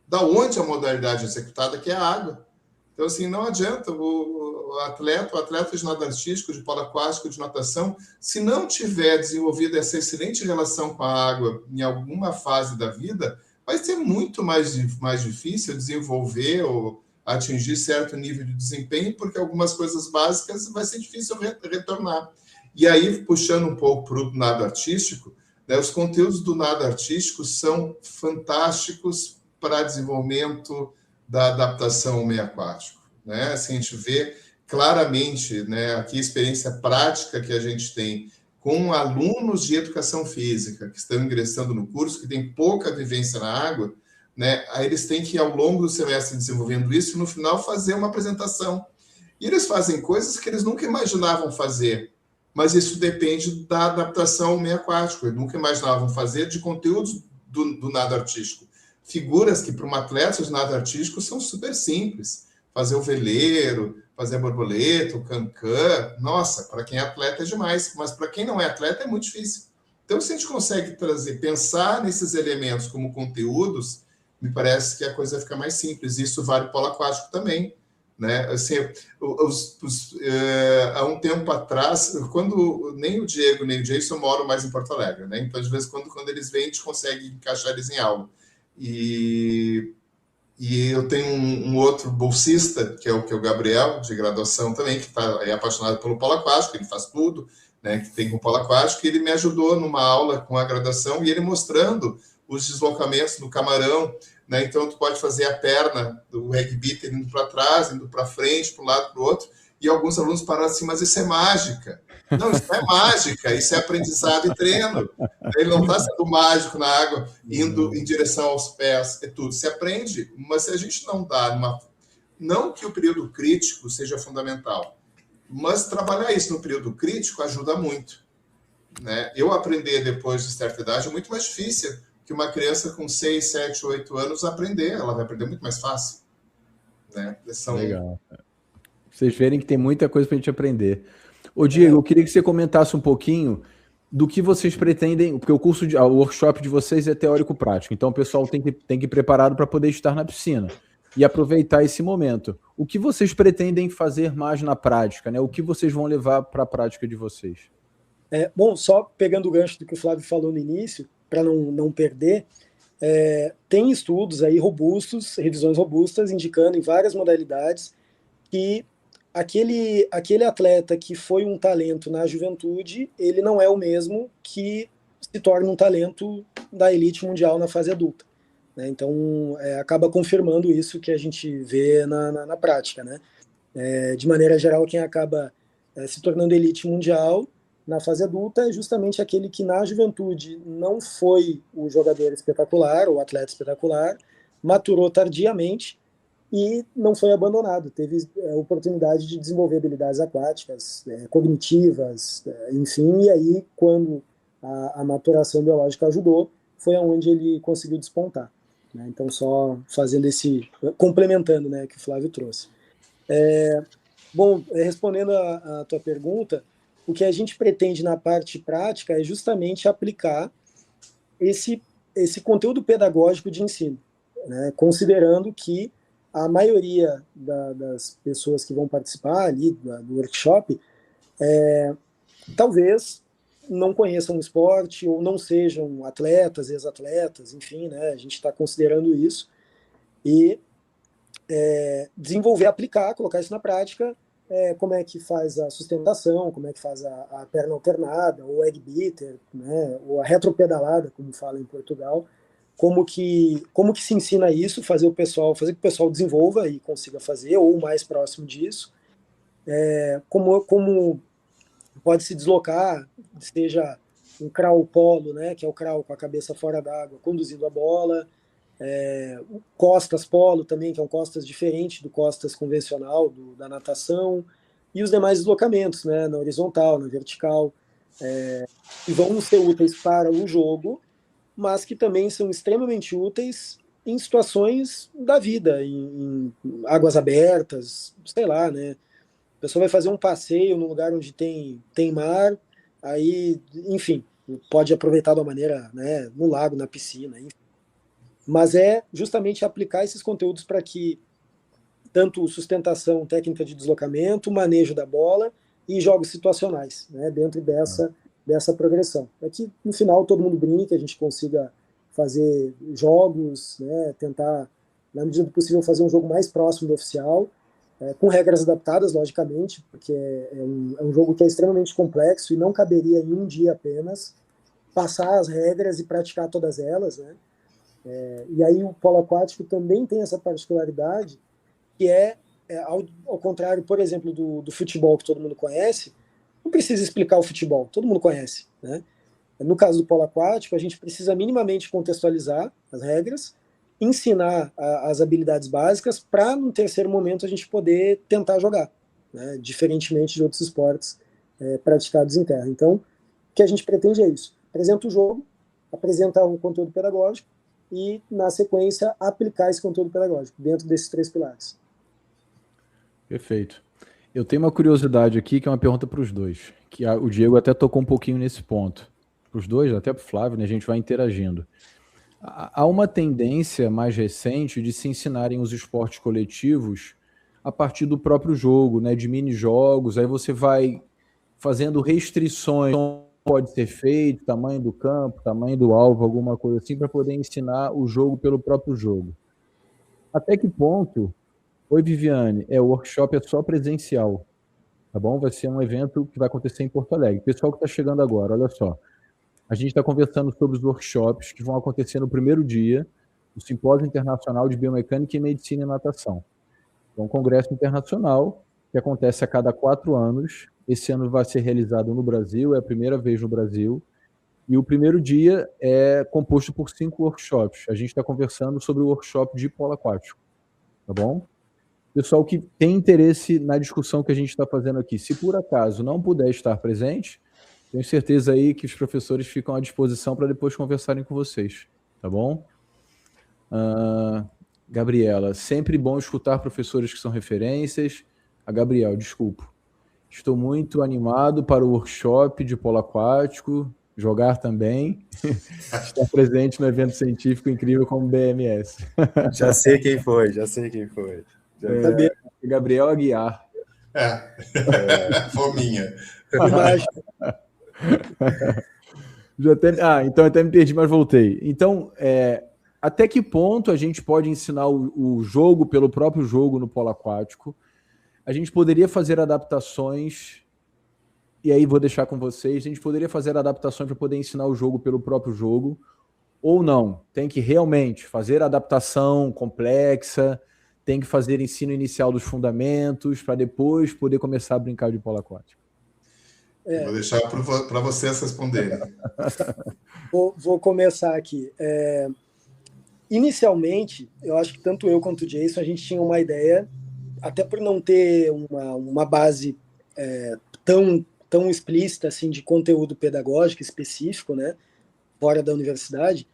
da onde a modalidade é executada, que é a água. Então, assim, não adianta o atleta de nado artístico, de polo aquático, de natação, se não tiver desenvolvido essa excelente relação com a água em alguma fase da vida, vai ser muito mais difícil desenvolver ou atingir certo nível de desempenho, porque algumas coisas básicas vai ser difícil retornar. E aí, puxando um pouco para o nado artístico, né, os conteúdos do nado artístico são fantásticos para desenvolvimento da adaptação ao meio aquático. Né? Assim, a gente vê claramente, né, aqui a experiência prática que a gente tem com alunos de educação física que estão ingressando no curso, que têm pouca vivência na água, né, aí eles têm que, ao longo do semestre, desenvolvendo isso, e no final fazer uma apresentação. E eles fazem coisas que eles nunca imaginavam fazer, mas isso depende da adaptação ao meio aquático. Eles nunca imaginavam fazer de conteúdos do nado artístico. Figuras que, para um atleta de nado artístico, são super simples. Fazer o veleiro, fazer a borboleta, o cancã. Nossa, para quem é atleta é demais, mas para quem não é atleta é muito difícil. Então, se a gente consegue pensar nesses elementos como conteúdos, me parece que a coisa fica mais simples. Isso vale para o polo aquático também. Né? Assim, há um tempo atrás, quando nem o Diego nem o Jason moram mais em Porto Alegre, né? Então, de vez em quando eles vêm, a gente consegue encaixar eles em aula. E eu tenho um outro bolsista, que é o Gabriel, de graduação também, que é apaixonado pelo polo aquático, ele faz tudo, né, que tem com o polo aquático, e ele me ajudou numa aula com a graduação, e ele mostrando os deslocamentos do camarão, né? Então, tu pode fazer a perna do rugby indo para trás, indo para frente, para um lado, para o outro, e alguns alunos pararam assim, mas isso é mágica. Não, isso não é mágica, isso é aprendizado e treino. Ele não está sendo mágico na água, indo em direção aos pés, é tudo. Se aprende, mas se a gente não dá uma... Não que o período crítico seja fundamental, mas trabalhar isso no período crítico ajuda muito. Né? Eu aprender depois de certa idade é muito mais difícil que uma criança com 6, 7, 8 anos aprender. Ela vai aprender muito mais fácil. Né? Legal. Vocês verem que tem muita coisa para a gente aprender. Ô, Diego, eu queria que você comentasse um pouquinho do que vocês pretendem, porque o workshop de vocês é teórico-prático, então o pessoal tem que ir preparado para poder estar na piscina e aproveitar esse momento. O que vocês pretendem fazer mais na prática, né? O que vocês vão levar para a prática de vocês? Bom, só pegando o gancho do que o Flávio falou no início, para não perder, tem estudos aí robustos, revisões robustas, indicando em várias modalidades que aquele atleta que foi um talento na juventude, ele não é o mesmo que se torna um talento da elite mundial na fase adulta. Né? Então, acaba confirmando isso que a gente vê na prática. Né? De maneira geral, quem acaba se tornando elite mundial na fase adulta é justamente aquele que na juventude não foi o jogador espetacular, o atleta espetacular, maturou tardiamente e não foi abandonado, teve oportunidade de desenvolver habilidades aquáticas, cognitivas, enfim, e aí quando a maturação biológica ajudou, foi onde ele conseguiu despontar. Né? Então, só fazendo complementando, né, que o Flávio trouxe. Bom, respondendo a tua pergunta, o que a gente pretende na parte prática é justamente aplicar esse conteúdo pedagógico de ensino, né? Considerando que a maioria das pessoas que vão participar ali do workshop talvez não conheçam o esporte ou não sejam atletas, ex-atletas, enfim, né? A gente está considerando isso e desenvolver, aplicar, colocar isso na prática, como é que faz a sustentação, como é que faz a perna alternada, ou egg beater, né? Ou a retropedalada, como fala em Portugal. Como que se ensina isso, fazer que o pessoal desenvolva e consiga fazer, ou mais próximo disso, como pode se deslocar, seja um crawl polo, né, que é o crawl com a cabeça fora d'água, conduzindo a bola, costas polo também, que é um costas diferente do costas convencional da natação, e os demais deslocamentos, né, na horizontal, na vertical, que vão ser úteis para o jogo, mas que também são extremamente úteis em situações da vida, em águas abertas, sei lá, né? A pessoa vai fazer um passeio num lugar onde tem mar, aí, enfim, pode aproveitar de uma maneira, né, no lago, na piscina, enfim. Mas é justamente aplicar esses conteúdos para que tanto sustentação, técnica de deslocamento, manejo da bola e jogos situacionais, né, dentro dessa progressão. É que, no final, todo mundo brinque, a gente consiga fazer jogos, né, tentar, na medida do possível, fazer um jogo mais próximo do oficial, com regras adaptadas, logicamente, porque é um jogo que é extremamente complexo e não caberia em um dia apenas passar as regras e praticar todas elas. Né? E aí o polo aquático também tem essa particularidade, que ao contrário, por exemplo, do futebol que todo mundo conhece, não precisa explicar o futebol, todo mundo conhece. Né? No caso do polo aquático, a gente precisa minimamente contextualizar as regras, ensinar as habilidades básicas para, no terceiro momento, a gente poder tentar jogar, né? Diferentemente de outros esportes praticados em terra. Então, o que a gente pretende é isso. Apresenta o jogo, apresenta o conteúdo pedagógico e, na sequência, aplicar esse conteúdo pedagógico dentro desses 3 pilares. Perfeito. Eu tenho uma curiosidade aqui, que é uma pergunta para os dois, que o Diego até tocou um pouquinho nesse ponto. Para os dois, até para o Flávio, né, a gente vai interagindo. Há uma tendência mais recente de se ensinarem os esportes coletivos a partir do próprio jogo, né, de mini-jogos, aí você vai fazendo restrições, pode ser feito, tamanho do campo, tamanho do alvo, alguma coisa assim, para poder ensinar o jogo pelo próprio jogo. Até que ponto... Oi, Viviane, o workshop é só presencial, tá bom? Vai ser um evento que vai acontecer em Porto Alegre. Pessoal que está chegando agora, olha só. A gente está conversando sobre os workshops que vão acontecer no primeiro dia do Simpósio Internacional de Biomecânica e Medicina e Natação. É um congresso internacional que acontece a cada 4 anos Esse ano vai ser realizado no Brasil, é a primeira vez no Brasil. E o primeiro dia é composto por 5 workshops. A gente está conversando sobre o workshop de polo aquático, tá bom? Pessoal que tem interesse na discussão que a gente está fazendo aqui, se por acaso não puder estar presente, tenho certeza aí que os professores ficam à disposição para depois conversarem com vocês, tá bom? Gabriela, sempre bom escutar professores que são referências. A Gabriel, desculpa. Estou muito animado para o workshop de polo aquático, jogar também, estar presente no evento científico incrível como BMS. Já sei quem foi. Gabriel Aguiar. Fominha. Então até me perdi, mas voltei. Então, até que ponto a gente pode ensinar o jogo pelo próprio jogo no polo aquático? A gente poderia fazer adaptações, e aí vou deixar com vocês, a gente poderia fazer adaptações para poder ensinar o jogo pelo próprio jogo, ou não? Tem que realmente fazer adaptação complexa, tem que fazer ensino inicial dos fundamentos, para depois poder começar a brincar de polo aquático. Vou deixar para vocês responderem. Vou começar aqui. Inicialmente, eu acho que tanto eu quanto o Jason, a gente tinha uma ideia, até por não ter uma base tão explícita assim, de conteúdo pedagógico específico, né, fora da universidade,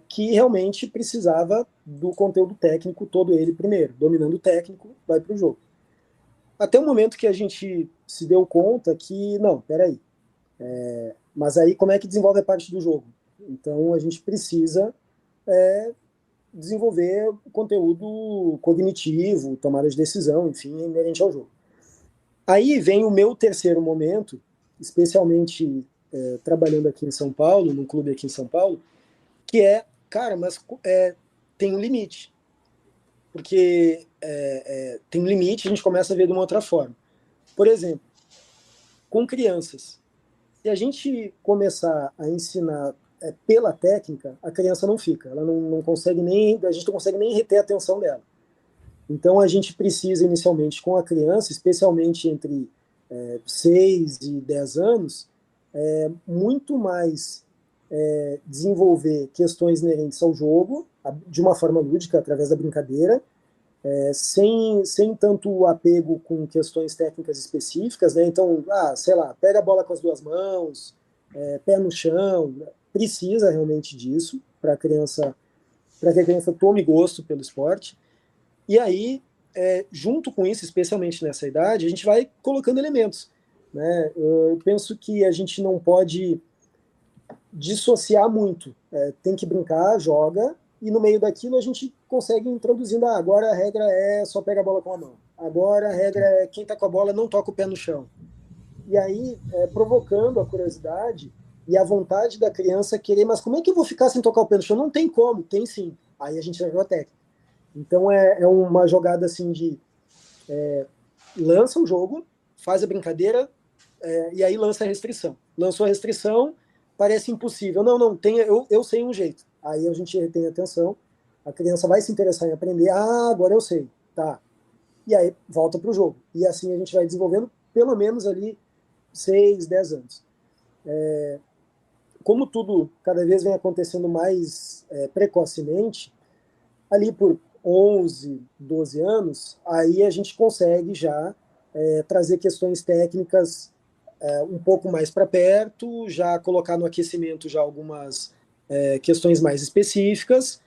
que realmente precisava do conteúdo técnico, todo ele primeiro. Dominando o técnico, vai para o jogo. Até o momento que a gente se deu conta que, não, peraí, mas aí como é que desenvolve a parte do jogo? Então a gente precisa desenvolver conteúdo cognitivo, tomada de decisão, enfim, inerente ao jogo. Aí vem o meu terceiro momento, especialmente trabalhando aqui em São Paulo, num clube aqui em São Paulo, que mas tem um limite. Porque tem um limite, a gente começa a ver de uma outra forma. Por exemplo, com crianças, se a gente começar a ensinar pela técnica, a criança não fica, ela não consegue a gente não consegue nem reter a atenção dela. Então a gente precisa inicialmente com a criança, especialmente entre 6 e 10 anos, muito mais desenvolver questões inerentes ao jogo, de uma forma lúdica, através da brincadeira, sem tanto apego com questões técnicas específicas, né? Então, sei lá, pega a bola com as 2 mãos, pé no chão, precisa realmente disso para que a criança tome gosto pelo esporte. E aí, junto com isso, especialmente nessa idade, a gente vai colocando elementos, né? Eu penso que a gente não pode dissociar muito, tem que brincar, joga, e no meio daquilo a gente consegue introduzindo, agora a regra é só pega a bola com a mão, agora a regra é quem está com a bola não toca o pé no chão. E aí, provocando a curiosidade e a vontade da criança querer, mas como é que eu vou ficar sem tocar o pé no chão? Não tem como, tem sim. Aí a gente joga a técnica. Então é uma jogada assim de lança o jogo, faz a brincadeira, e aí lança a restrição. Lançou a restrição, parece impossível. Não, eu sei um jeito. Aí a gente retém a atenção, a criança vai se interessar em aprender. Agora eu sei, tá. E aí volta para o jogo. E assim a gente vai desenvolvendo pelo menos ali 6, 10 anos. Como tudo cada vez vem acontecendo mais precocemente, ali por 11, 12 anos, aí a gente consegue já trazer questões técnicas um pouco mais para perto, já colocar no aquecimento já algumas questões mais específicas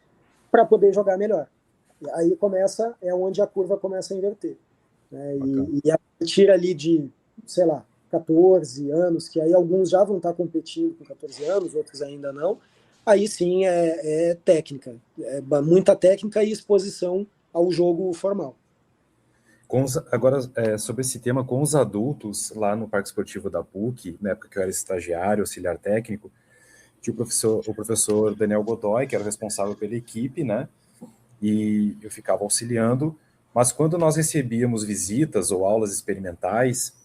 para poder jogar melhor. Aí onde a curva começa a inverter. Né? E a partir ali de, sei lá, 14 anos, que aí alguns já vão estar competindo com 14 anos, outros ainda não, aí sim é técnica, muita técnica e exposição ao jogo formal. Agora, sobre esse tema, com os adultos, lá no Parque Esportivo da PUC, na época que eu era estagiário, auxiliar técnico, tinha o professor Daniel Godoy, que era o responsável pela equipe, né? E eu ficava auxiliando, mas quando nós recebíamos visitas ou aulas experimentais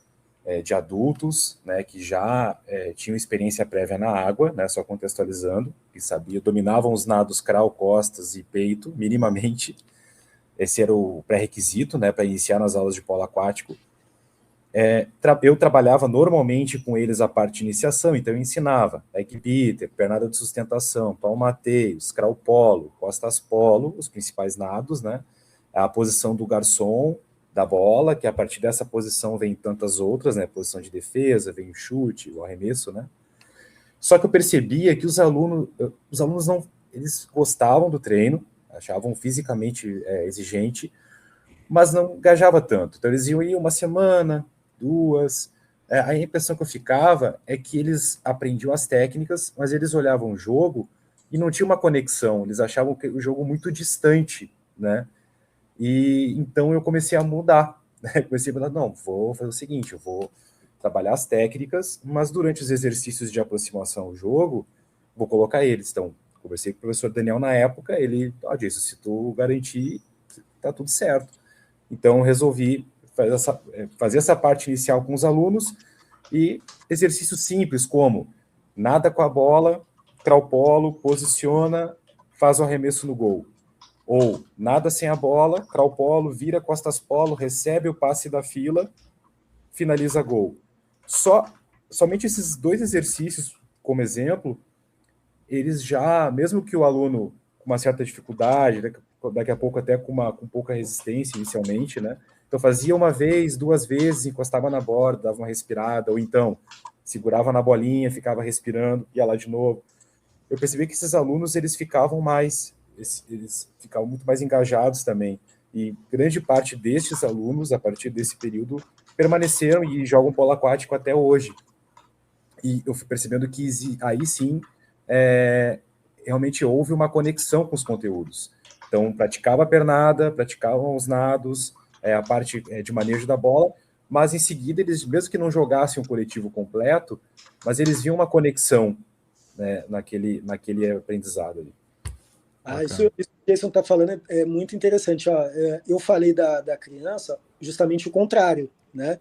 de adultos, né, que já tinham experiência prévia na água, né, só contextualizando, que dominavam os nados crawl, costas e peito, minimamente. Esse era o pré-requisito, né, para iniciar nas aulas de polo aquático. Eu trabalhava normalmente com eles a parte de iniciação, então eu ensinava leg beater, pernada de sustentação, palmateio, crawl polo, costas polo, os principais nados, né? A posição do garçom, da bola, que a partir dessa posição vem tantas outras, né? Posição de defesa, vem o chute, o arremesso, né? Só que eu percebia que os alunos não, eles gostavam do treino, achavam fisicamente exigente, mas não engajava tanto. Então eles iam ir uma semana, 2. A impressão que eu ficava é que eles aprendiam as técnicas, mas eles olhavam o jogo e não tinha uma conexão, eles achavam o jogo muito distante, né? E então eu comecei a mudar, né? Comecei a falar, não, vou fazer o seguinte, eu vou trabalhar as técnicas, mas durante os exercícios de aproximação ao jogo, vou colocar eles. Então, conversei com o professor Daniel na época, ele disse, se tu garantir, tá tudo certo. Então, resolvi fazer essa parte inicial com os alunos e exercícios simples, como nada com a bola, crawl polo, posiciona, faz o arremesso no gol. Ou nada sem a bola, crawl polo, vira costas polo, recebe o passe da fila, finaliza gol. Somente esses 2 exercícios, como exemplo, eles já, mesmo que o aluno com uma certa dificuldade, daqui a pouco até com pouca resistência inicialmente, né? Então fazia uma vez, 2 vezes, encostava na borda, dava uma respirada, ou então segurava na bolinha, ficava respirando, ia lá de novo. Eu percebi que esses alunos, eles ficavam muito mais engajados também. E grande parte destes alunos, a partir desse período, permaneceram e jogam polo aquático até hoje. E eu fui percebendo que aí sim, realmente houve uma conexão com os conteúdos. Então, praticava a pernada, praticavam os nados, a parte de manejo da bola, mas em seguida, eles, mesmo que não jogassem um coletivo completo, mas eles viam uma conexão, né, naquele aprendizado ali. Isso que o Jason está falando é muito interessante. Eu falei da criança justamente o contrário, né?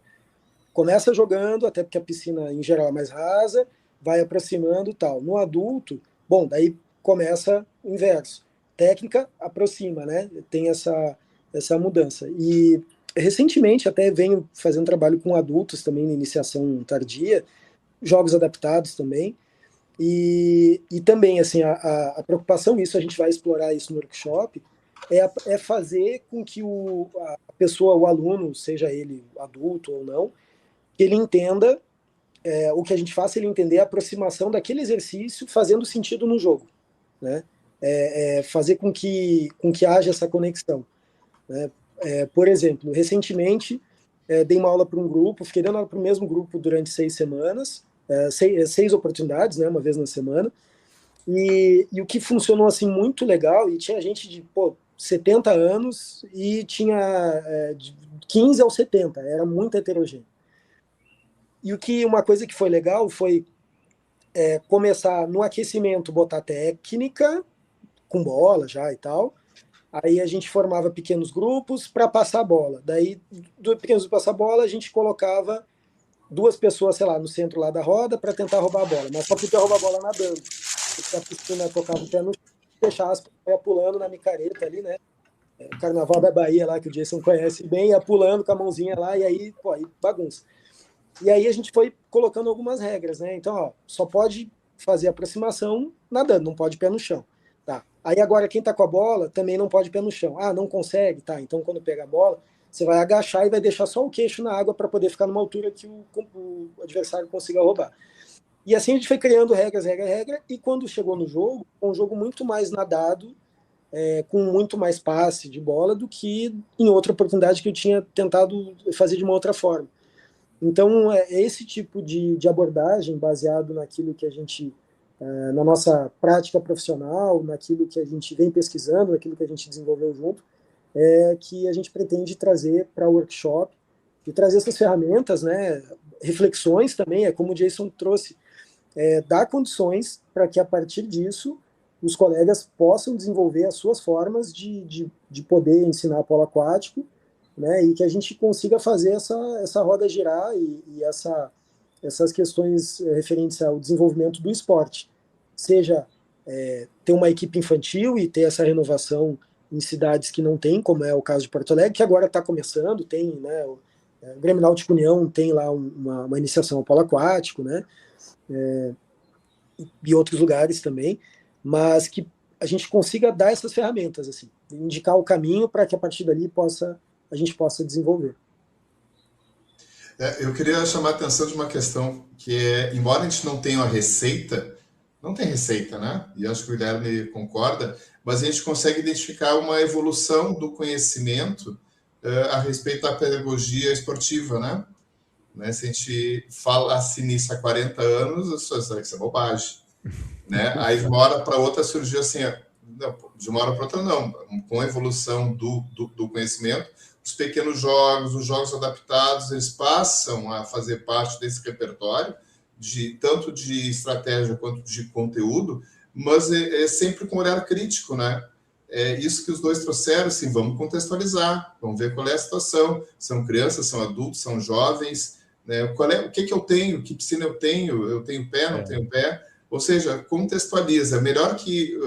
Começa jogando, até porque a piscina em geral é mais rasa, vai aproximando e tal. No adulto, bom, daí começa o inverso. Técnica aproxima, né? Tem essa mudança. E recentemente até venho fazendo trabalho com adultos também na iniciação tardia, jogos adaptados também. E também, assim, a preocupação, isso a gente vai explorar isso no workshop, é fazer com que a pessoa, o aluno, seja ele adulto ou não, que ele entenda, o que a gente faça, ele entender a aproximação daquele exercício fazendo sentido no jogo, né? Fazer com que haja essa conexão, né? Por exemplo, recentemente, dei uma aula para um grupo, fiquei dando aula para o mesmo grupo durante 6 semanas, 6 oportunidades, né, uma vez na semana, e o que funcionou assim muito legal, e tinha gente de 70 anos e tinha de 15 aos 70, era muito heterogêneo. E uma coisa que foi legal foi começar no aquecimento, botar técnica, com bola já e tal, aí a gente formava pequenos grupos para passar a bola, daí do pequenos grupos passar a bola a gente colocava 2 pessoas, sei lá, no centro lá da roda para tentar roubar a bola, mas só podia roubar a bola nadando, porque a piscina tocava o pé no chão, deixar as pessoas pulando na micareta ali, né? O Carnaval da Bahia lá, que o Jason conhece bem, ia pulando com a mãozinha lá, e aí, aí bagunça. E aí a gente foi colocando algumas regras, né? Então, só pode fazer aproximação nadando, não pode pé no chão. Tá. Aí agora quem tá com a bola também não pode pé no chão. Não consegue? Tá. Então quando pega a bola, você vai agachar e vai deixar só o queixo na água para poder ficar numa altura que o adversário consiga roubar. E assim a gente foi criando regras, e quando chegou no jogo, um jogo muito mais nadado, com muito mais passe de bola do que em outra oportunidade que eu tinha tentado fazer de uma outra forma. Então, é esse tipo de abordagem baseado naquilo que a gente, na nossa prática profissional, naquilo que a gente vem pesquisando, naquilo que a gente desenvolveu junto, que a gente pretende trazer para o workshop e trazer essas ferramentas, né, reflexões também, como o Jason trouxe, dar condições para que a partir disso os colegas possam desenvolver as suas formas de poder ensinar polo aquático, né, e que a gente consiga fazer essa roda girar e essas questões referentes ao desenvolvimento do esporte, seja ter uma equipe infantil e ter essa renovação em cidades que não tem, como é o caso de Porto Alegre, que agora está começando, tem, né, O Grêmio Náutico União tem lá uma iniciação ao polo aquático, né? E outros lugares também, mas que a gente consiga dar essas ferramentas, assim, indicar o caminho para que a partir dali a gente possa desenvolver. Eu queria chamar a atenção de uma questão que é, embora a gente não tenha uma receita, não tem receita, né? E acho que o Guilherme concorda, mas a gente consegue identificar uma evolução do conhecimento a respeito da pedagogia esportiva, né? Se a gente falasse nisso há 40 anos, as pessoas dizem que isso é bobagem, né? Aí de uma hora para outra surgiu assim, não, de uma hora para outra não, com a evolução do conhecimento, os pequenos jogos, os jogos adaptados, eles passam a fazer parte desse repertório, tanto de estratégia quanto de conteúdo, mas é sempre com olhar crítico, né? É isso que os dois trouxeram, assim, vamos contextualizar, vamos ver qual é a situação, são crianças, são adultos, são jovens, né? O que eu tenho, que piscina eu tenho pé, não tenho pé, ou seja, contextualiza, melhor que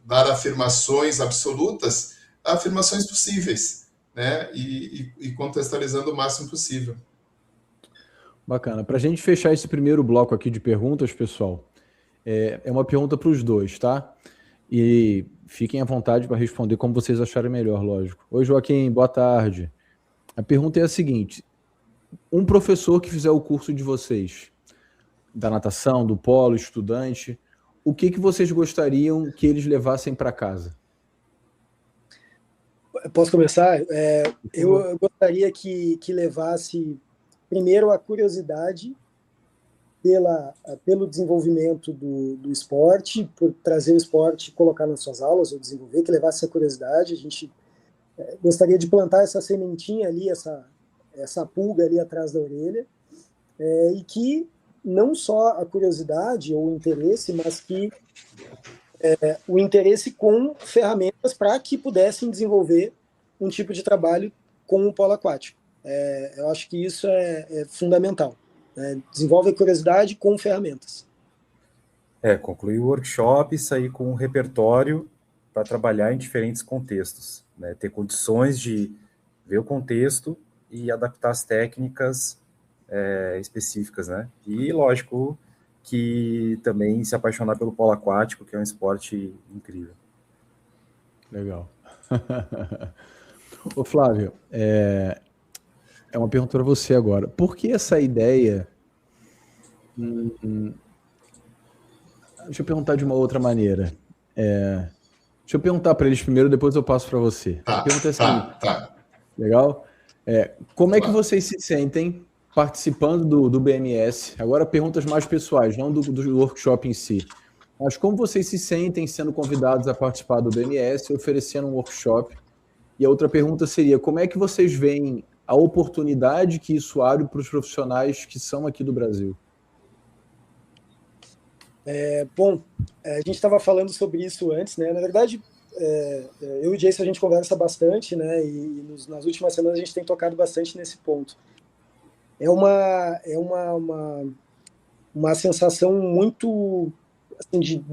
dar afirmações absolutas, afirmações possíveis, né? E contextualizando o máximo possível. Bacana. Para a gente fechar esse primeiro bloco aqui de perguntas, pessoal, é uma pergunta para os dois, tá? E fiquem à vontade para responder como vocês acharem melhor, lógico. Oi, Joaquim, boa tarde. A pergunta é a seguinte: um professor que fizer o curso de vocês, da natação, do polo, estudante, o que vocês gostariam que eles levassem para casa? Posso começar? Eu gostaria que levasse, primeiro, a curiosidade pelo desenvolvimento do esporte, por trazer o esporte e colocar nas suas aulas, ou desenvolver, que levasse essa curiosidade. A gente gostaria de plantar essa sementinha ali, essa pulga ali atrás da orelha, e que não só a curiosidade ou o interesse, mas que o interesse com ferramentas para que pudessem desenvolver um tipo de trabalho com o polo aquático. Eu acho que isso é fundamental. Desenvolve a curiosidade com ferramentas. Concluir o workshop e sair com um repertório para trabalhar em diferentes contextos, né? Ter condições de ver o contexto e adaptar as técnicas específicas, né? E, lógico, que também se apaixonar pelo polo aquático, que é um esporte incrível. Legal. Ô, Flávio, é uma pergunta para você agora. Por que essa ideia... Deixa eu perguntar de uma outra maneira. Deixa eu perguntar para eles primeiro, depois eu passo para você. A pergunta é a seguinte. Tá. Legal? Como é que vocês se sentem participando do BMS? Agora perguntas mais pessoais, não do workshop em si. Mas como vocês se sentem sendo convidados a participar do BMS, oferecendo um workshop? E a outra pergunta seria, como é que vocês veem a oportunidade que isso abre para os profissionais que são aqui do Brasil? Bom, a gente estava falando sobre isso antes, né? Na verdade, eu e o Jason, a gente conversa bastante, né? E nas últimas semanas a gente tem tocado bastante nesse ponto. É uma sensação muito, assim,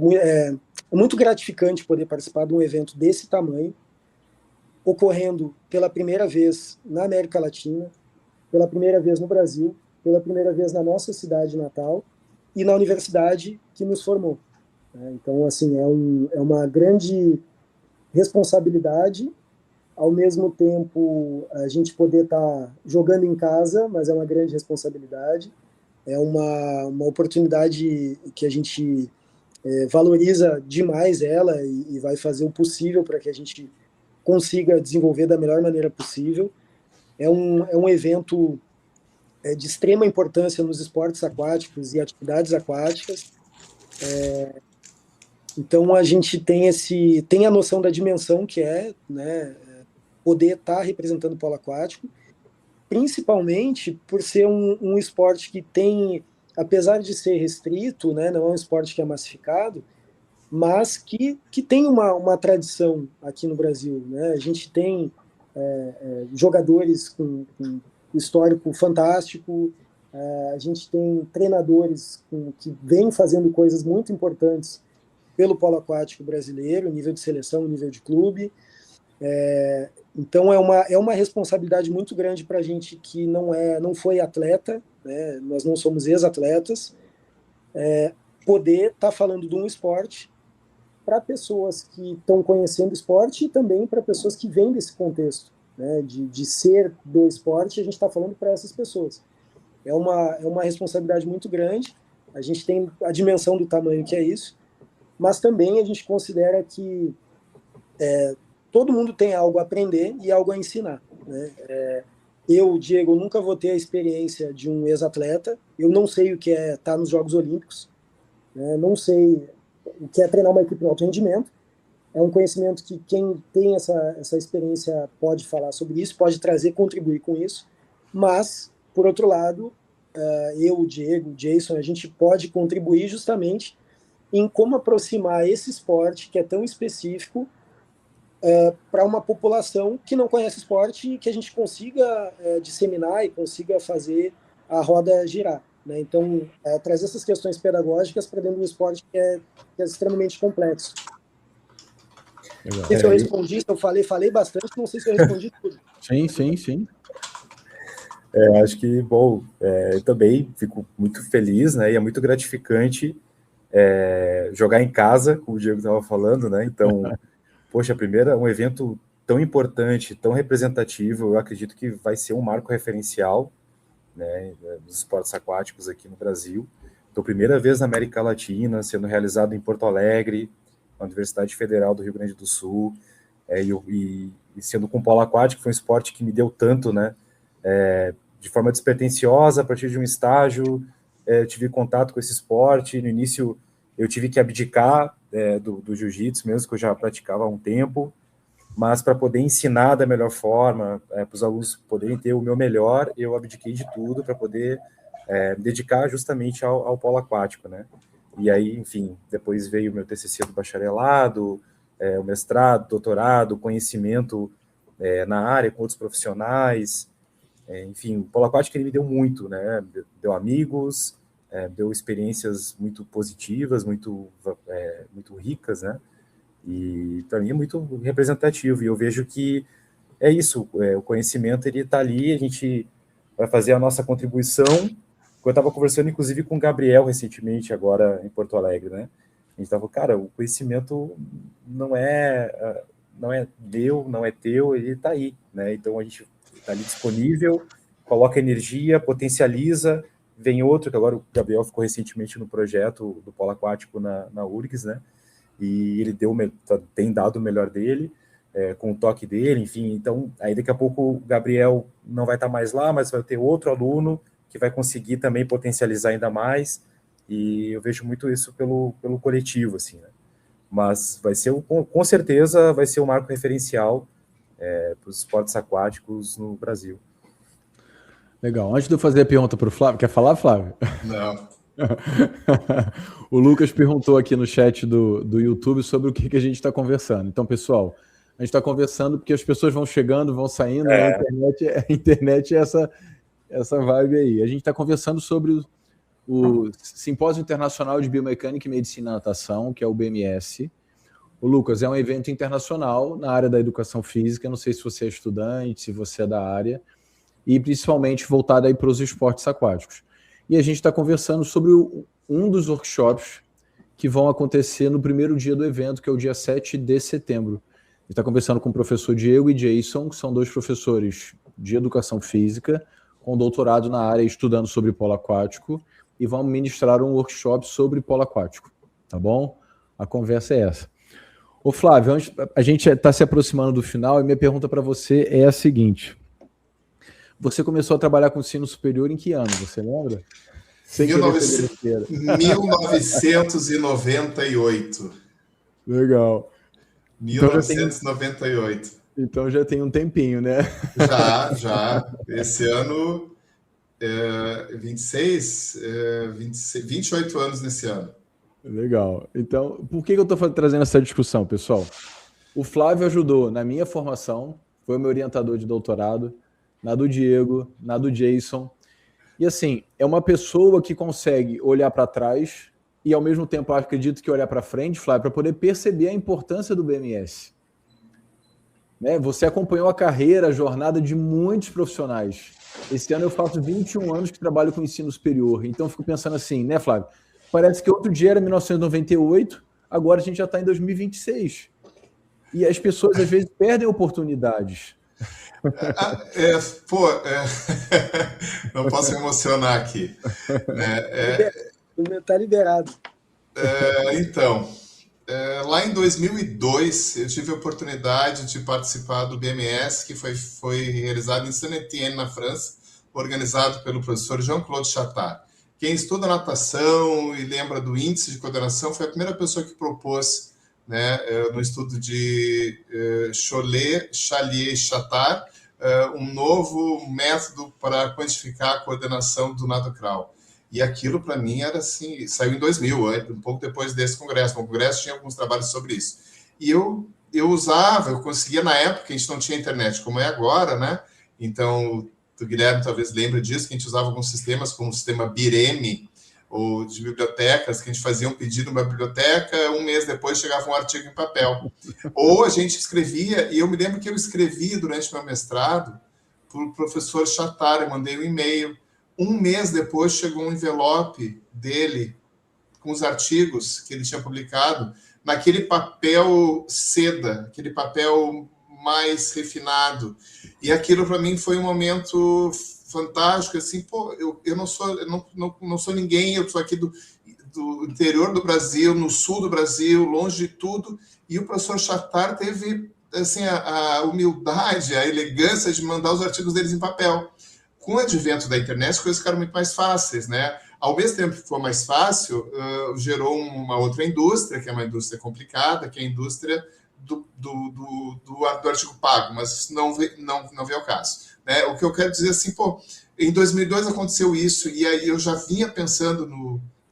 muito gratificante poder participar de um evento desse tamanho, ocorrendo pela primeira vez na América Latina, pela primeira vez no Brasil, pela primeira vez na nossa cidade natal e na universidade que nos formou. Então, assim, é uma grande responsabilidade, ao mesmo tempo a gente poder estar jogando em casa, mas é uma grande responsabilidade, é uma oportunidade que a gente valoriza demais ela e vai fazer o possível para que a gente consiga desenvolver da melhor maneira possível. É um evento de extrema importância nos esportes aquáticos e atividades aquáticas. Então a gente tem a noção da dimensão que né, poder estar representando o polo aquático, principalmente por ser um esporte que tem, apesar de ser restrito, né, não é um esporte que é massificado, mas que tem uma tradição aqui no Brasil, né? A gente tem jogadores com histórico fantástico, a gente tem treinadores que vêm fazendo coisas muito importantes pelo polo aquático brasileiro, nível de seleção, nível de clube, Então é uma responsabilidade muito grande para a gente que não foi atleta, né? Nós não somos ex-atletas, poder estar falando de um esporte para pessoas que estão conhecendo o esporte e também para pessoas que vêm desse contexto, né? De ser do esporte, a gente está falando para essas pessoas. É uma responsabilidade muito grande, a gente tem a dimensão do tamanho que é isso, mas também a gente considera que todo mundo tem algo a aprender e algo a ensinar, né? Eu, Diego, nunca vou ter a experiência de um ex-atleta, eu não sei o que é estar nos Jogos Olímpicos, né? Não sei o que é treinar uma equipe de alto rendimento, é um conhecimento que quem tem essa experiência pode falar sobre isso, pode trazer, contribuir com isso, mas, por outro lado, eu, o Diego, o Jason, a gente pode contribuir justamente em como aproximar esse esporte que é tão específico para uma população que não conhece esporte e que a gente consiga disseminar e consiga fazer a roda girar, né? Então, trazer essas questões pedagógicas para dentro de um esporte que é extremamente complexo. Não sei se eu respondi, se eu falei bastante, não sei se eu respondi tudo. Sim. Acho que, bom, eu também fico muito feliz, né? E é muito gratificante jogar em casa, como o Diego estava falando, né? Então, poxa, um evento tão importante, tão representativo, eu acredito que vai ser um marco referencial, né, dos esportes aquáticos aqui no Brasil. Então, primeira vez na América Latina, sendo realizado em Porto Alegre, na Universidade Federal do Rio Grande do Sul, e sendo com polo aquático, foi um esporte que me deu tanto, né, de forma despretensiosa, a partir de um estágio, tive contato com esse esporte. No início, eu tive que abdicar do jiu-jitsu, mesmo que eu já praticava há um tempo, mas para poder ensinar da melhor forma, para os alunos poderem ter o meu melhor, eu abdiquei de tudo para poder me dedicar justamente ao polo aquático, né? E aí, enfim, depois veio o meu TCC do bacharelado, o mestrado, doutorado, conhecimento na área com outros profissionais. Enfim, o polo aquático ele me deu muito, né? Deu amigos, deu experiências muito positivas, muito ricas, né? E para mim é muito representativo, e eu vejo que é isso, o conhecimento ele está ali, a gente vai fazer a nossa contribuição. Eu estava conversando inclusive com o Gabriel recentemente, agora em Porto Alegre, né? A gente estava, cara, o conhecimento não é meu, não é teu, ele está aí, né? Então a gente está ali disponível, coloca energia, potencializa, vem outro, que agora o Gabriel ficou recentemente no projeto do polo aquático na URGS, né? E ele tem dado o melhor dele, com o toque dele, enfim. Então, aí daqui a pouco o Gabriel não vai estar mais lá, mas vai ter outro aluno que vai conseguir também potencializar ainda mais, e eu vejo muito isso pelo coletivo, assim, né? Mas vai ser, com certeza, vai ser um marco referencial para os esportes aquáticos no Brasil. Legal. Antes de eu fazer a pergunta para o Flávio, quer falar, Flávio? Não. O Lucas perguntou aqui no chat do YouTube sobre o que a gente está conversando. Então, pessoal, a gente está conversando porque as pessoas vão chegando, vão saindo, né? A internet é essa vibe aí. A gente está conversando sobre o Simpósio Internacional de Biomecânica e Medicina e Natação, que é o BMS. O Lucas, é um evento internacional na área da educação física. Não sei se você é estudante, se você é da área, e principalmente voltado aí para os esportes aquáticos. E a gente está conversando sobre um dos workshops que vão acontecer no primeiro dia do evento, que é o dia 7 de setembro. A gente está conversando com o professor Diego e Jason, que são dois professores de educação física, com doutorado na área, estudando sobre polo aquático, e vão ministrar um workshop sobre polo aquático, tá bom? A conversa é essa. Ô Flávio, a gente está se aproximando do final, e minha pergunta para você é a seguinte: você começou a trabalhar com ensino superior em que ano, você lembra? 1998. Legal. 1998. Então já tem um tempinho, né? Já. Esse ano, 28 anos nesse ano. Legal. Então, por que eu estou trazendo essa discussão, pessoal? O Flávio ajudou na minha formação, foi o meu orientador de doutorado, na do Diego, na do Jason. E assim, é uma pessoa que consegue olhar para trás e ao mesmo tempo, acredito que olhar para frente, Flávio, para poder perceber a importância do BMS. né? Você acompanhou a carreira, a jornada de muitos profissionais. Esse ano eu faço 21 anos que trabalho com ensino superior. Então eu fico pensando assim, né, Flávio? Parece que outro dia era 1998, agora a gente já está em 2026. E as pessoas às vezes perdem oportunidades. Não posso me emocionar aqui. Está liberado. Então, lá em 2002, eu tive a oportunidade de participar do BMS, que foi realizado em Saint-Étienne, na França, organizado pelo professor Jean-Claude Chattard. Quem estuda natação e lembra do índice de coordenação foi a primeira pessoa que propôs, né, no estudo de Chollet, Chalier e Chattard, um novo método para quantificar a coordenação do nado crawl. E aquilo, para mim, era assim, saiu em 2000, um pouco depois desse congresso. O congresso tinha alguns trabalhos sobre isso. E eu conseguia, na época, a gente não tinha internet como é agora, né? Então, o Guilherme talvez lembre disso, que a gente usava alguns sistemas, como o sistema BIREM, ou de bibliotecas, que a gente fazia um pedido numa biblioteca, um mês depois chegava um artigo em papel. Ou a gente escrevia, e eu me lembro que eu escrevi durante meu mestrado para o professor Chattard, eu mandei um e-mail. Um mês depois chegou um envelope dele com os artigos que ele tinha publicado naquele papel seda, aquele papel mais refinado. E aquilo para mim foi um momento fantástico, assim, pô, eu não sou ninguém, eu sou aqui do interior do Brasil, no sul do Brasil, longe de tudo, e o professor Chattard teve assim, a humildade, a elegância de mandar os artigos deles em papel. Com o advento da internet, as coisas ficaram muito mais fáceis, né? Ao mesmo tempo que foi mais fácil, gerou uma outra indústria, que é uma indústria complicada, que é a indústria do artigo pago, mas não veio ao caso. Né? O que eu quero dizer assim, pô, em 2002 aconteceu isso, e aí eu já vinha pensando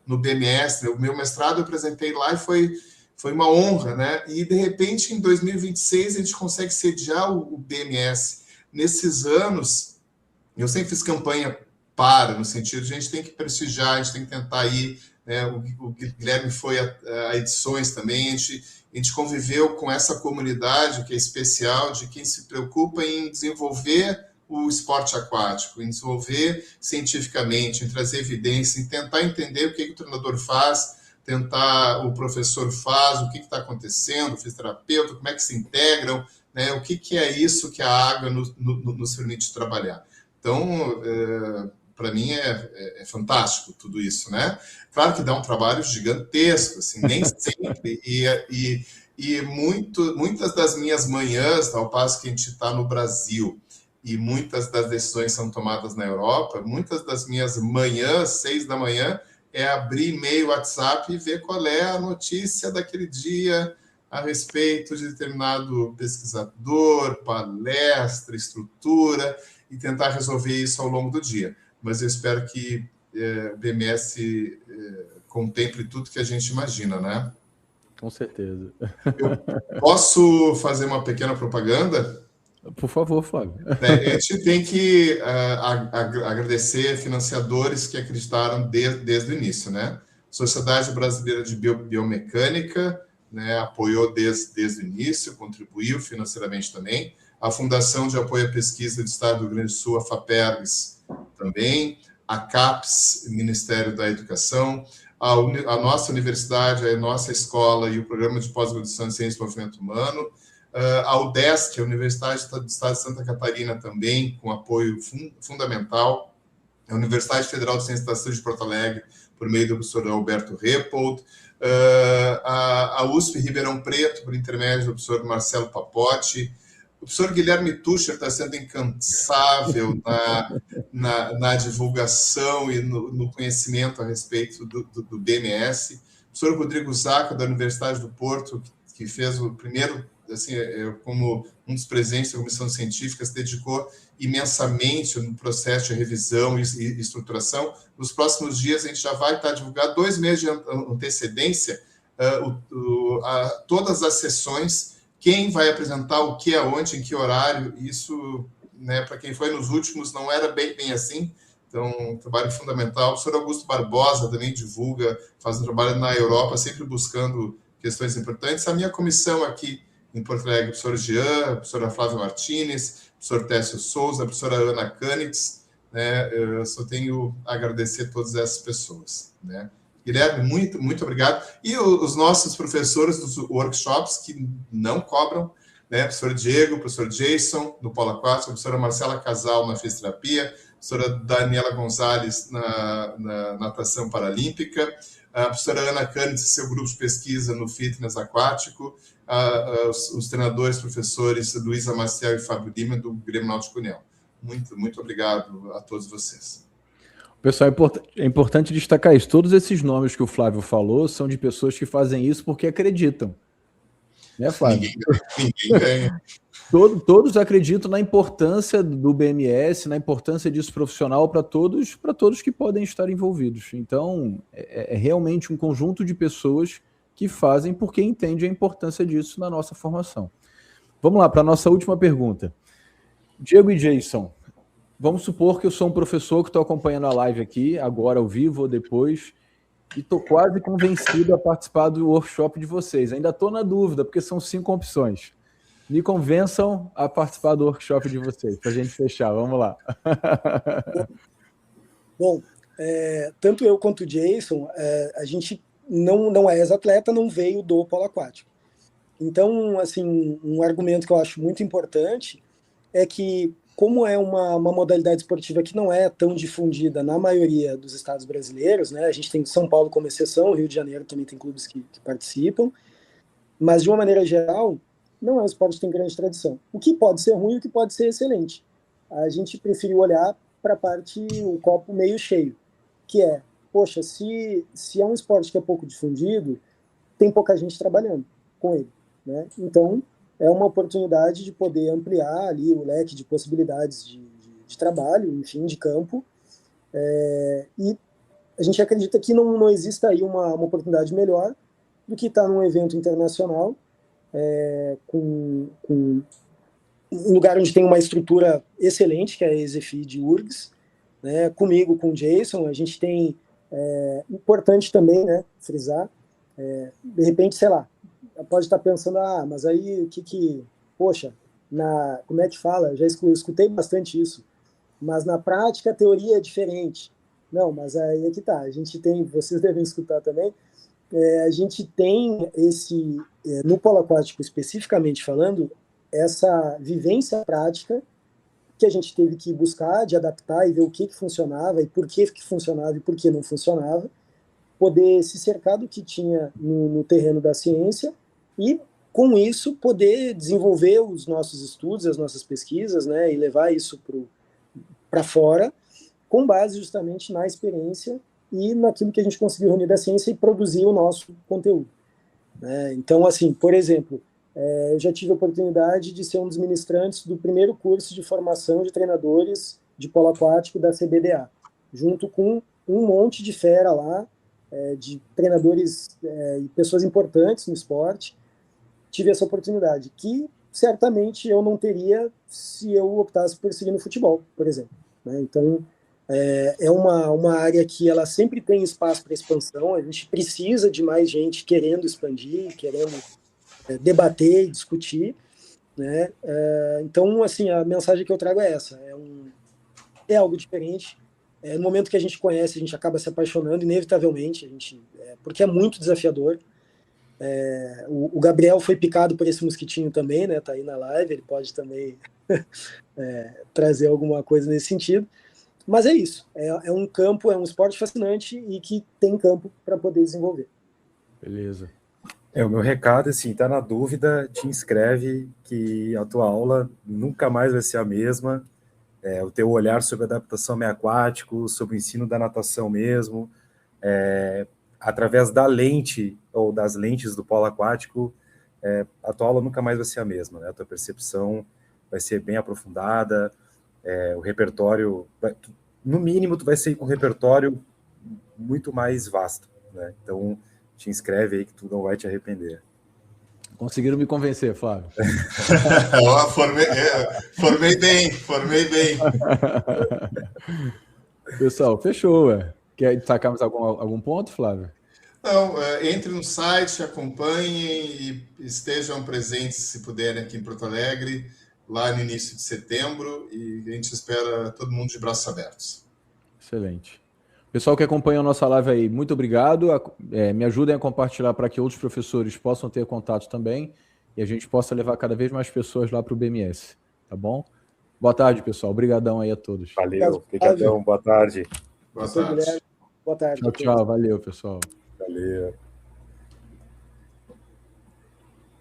no BMS, né? O meu mestrado eu apresentei lá e foi uma honra, né? E, de repente, em 2026, a gente consegue sediar o BMS. Nesses anos, eu sempre fiz campanha no sentido de a gente tem que prestigiar, a gente tem que tentar ir, né? O Guilherme foi a edições também, a gente conviveu com essa comunidade que é especial, de quem se preocupa em desenvolver o esporte aquático, em desenvolver cientificamente, em trazer evidência, em tentar entender o que o treinador faz, o professor faz, o que está acontecendo, o fisioterapeuta, como é que se integram, né? O que é isso que a água nos permite trabalhar. Então, para mim é fantástico tudo isso, né? Claro que dá um trabalho gigantesco, assim, nem sempre, e muitas das minhas manhãs, ao passo que a gente está no Brasil, e muitas das decisões são tomadas na Europa, muitas das minhas manhãs, 6 da manhã, é abrir e-mail, WhatsApp e ver qual é a notícia daquele dia a respeito de determinado pesquisador, palestra, estrutura, e tentar resolver isso ao longo do dia. Mas eu espero que o BMS contemple tudo que a gente imagina, né? Com certeza. Eu posso fazer uma pequena propaganda? Por favor, Flávio. A gente tem que agradecer financiadores que acreditaram desde o início, né? Sociedade Brasileira de Biomecânica, né, apoiou desde o início, contribuiu financeiramente também. A Fundação de Apoio à Pesquisa do Estado do Rio Grande do Sul, a FAPERGS, também. A CAPES, Ministério da Educação. A nossa universidade, a nossa escola e o Programa de Pós-Graduação em Ciência e Desenvolvimento Humano. A UDESC, a Universidade do Estado de Santa Catarina, também, com apoio fundamental. A Universidade Federal de Ciência da Saúde de Porto Alegre, por meio do professor Alberto Repold. A USP Ribeirão Preto, por intermédio do professor Marcelo Papotti. O professor Guilherme Tuscher está sendo incansável na divulgação e no conhecimento a respeito do BMS. O professor Rodrigo Zaca, da Universidade do Porto, que fez o primeiro, assim, como um dos presidentes da comissão científica, se dedicou imensamente no processo de revisão e estruturação. Nos próximos dias, a gente já vai estar divulgando 2 meses de antecedência todas as sessões, quem vai apresentar o que, aonde, em que horário. Isso, né, para quem foi nos últimos, não era bem assim. Então, um trabalho fundamental. O professor Augusto Barbosa também divulga, faz um trabalho na Europa, sempre buscando questões importantes. A minha comissão aqui em Porto Alegre, o professor Jean, a professora Flávia Martínez, o professor Técio Souza, a professora Ana Canitz, né? Eu só tenho a agradecer a todas essas pessoas, né? Guilherme, muito, muito obrigado. E os nossos professores dos workshops que não cobram, né? Professor Diego, professor Jason, do Polo Aquático, a professora Marcela Casal, na fisioterapia, a professora Daniela Gonzalez, na natação paralímpica, a professora Ana Canitz, seu grupo de pesquisa no fitness aquático, os treinadores, professores Luísa Maciel e Fábio Lima, do Grêmio Náutico União. Muito, muito obrigado a todos vocês. Pessoal, é importante destacar isso. Todos esses nomes que o Flávio falou são de pessoas que fazem isso porque acreditam. Né, Flávio? Ninguém ganha. Todos acreditam na importância do BMS, na importância disso profissional para todos que podem estar envolvidos. Então, é realmente um conjunto de pessoas que fazem porque entendem a importância disso na nossa formação. Vamos lá para a nossa última pergunta. Diego e Jason, vamos supor que eu sou um professor que estou acompanhando a live aqui, agora ao vivo ou depois, e estou quase convencido a participar do workshop de vocês. Ainda estou na dúvida, porque são 5 opções. Me convençam a participar do workshop de vocês, para a gente fechar. Vamos lá. Bom, tanto eu quanto o Jason, a gente não é ex-atleta, não veio do polo aquático. Então, assim, um argumento que eu acho muito importante é que, como é uma modalidade esportiva que não é tão difundida na maioria dos estados brasileiros, né? A gente tem São Paulo como exceção, Rio de Janeiro também tem clubes que participam, mas de uma maneira geral, não é um esporte que tem grande tradição. O que pode ser ruim e o que pode ser excelente. A gente preferiu olhar para a parte, o copo meio cheio, que é, poxa, se é um esporte que é pouco difundido, tem pouca gente trabalhando com ele, né? Então, é uma oportunidade de poder ampliar ali o leque de possibilidades de trabalho, enfim, de campo, e a gente acredita que não exista aí uma oportunidade melhor do que estar num evento internacional, com um lugar onde tem uma estrutura excelente, que é a EasyFeed URGS, né? Comigo, com o Jason, a gente tem, importante também, né, frisar, de repente, sei lá, pode estar pensando, mas aí poxa, como é que fala? Já escutei bastante isso, mas na prática a teoria é diferente. Não, mas aí é que tá, a gente tem, vocês devem escutar também, a gente tem no polo aquático especificamente falando, essa vivência prática que a gente teve que buscar, de adaptar e ver o que funcionava, e por que funcionava e por que não funcionava, poder se cercar do que tinha no terreno da ciência e, com isso, poder desenvolver os nossos estudos, as nossas pesquisas, né, e levar isso para fora, com base justamente na experiência e naquilo que a gente conseguiu reunir da ciência e produzir o nosso conteúdo. Então, assim, por exemplo, eu já tive a oportunidade de ser um dos ministrantes do primeiro curso de formação de treinadores de polo aquático da CBDA, junto com um monte de fera lá, de treinadores e pessoas importantes no esporte. Tive essa oportunidade, que certamente eu não teria se eu optasse por seguir no futebol, por exemplo, né? Então, é uma área que ela sempre tem espaço para expansão, a gente precisa de mais gente querendo expandir, querendo debater e discutir, né? Então, assim, a mensagem que eu trago é essa, é algo diferente. No momento que a gente conhece, a gente acaba se apaixonando, inevitavelmente, porque é muito desafiador. O Gabriel foi picado por esse mosquitinho também, né? Tá aí na live, ele pode também trazer alguma coisa nesse sentido. Mas é isso, é um campo, é um esporte fascinante e que tem campo para poder desenvolver. Beleza. O meu recado, assim, tá na dúvida, te inscreve, que a tua aula nunca mais vai ser a mesma. O teu olhar sobre adaptação meio aquático, sobre o ensino da natação mesmo, através da lente, ou das lentes do polo aquático, a tua aula nunca mais vai ser a mesma, né? A tua percepção vai ser bem aprofundada, o repertório, no mínimo, tu vai sair com um repertório muito mais vasto, né? Então, te inscreve aí que tu não vai te arrepender. Conseguiram me convencer, Flávio. Formei bem. Pessoal, fechou, ué. Quer destacar mais algum ponto, Flávio? Então, entre no site, acompanhem e estejam presentes, se puderem, aqui em Porto Alegre, lá no início de setembro, e a gente espera todo mundo de braços abertos. Excelente. Pessoal que acompanha a nossa live aí, muito obrigado. Me ajudem a compartilhar para que outros professores possam ter contato também e a gente possa levar cada vez mais pessoas lá para o BMS, tá bom? Boa tarde, pessoal. Obrigadão aí a todos. Valeu, obrigadão, boa tarde. Boa tarde. Boa tarde. Tchau, tchau. Valeu, pessoal. Valeu.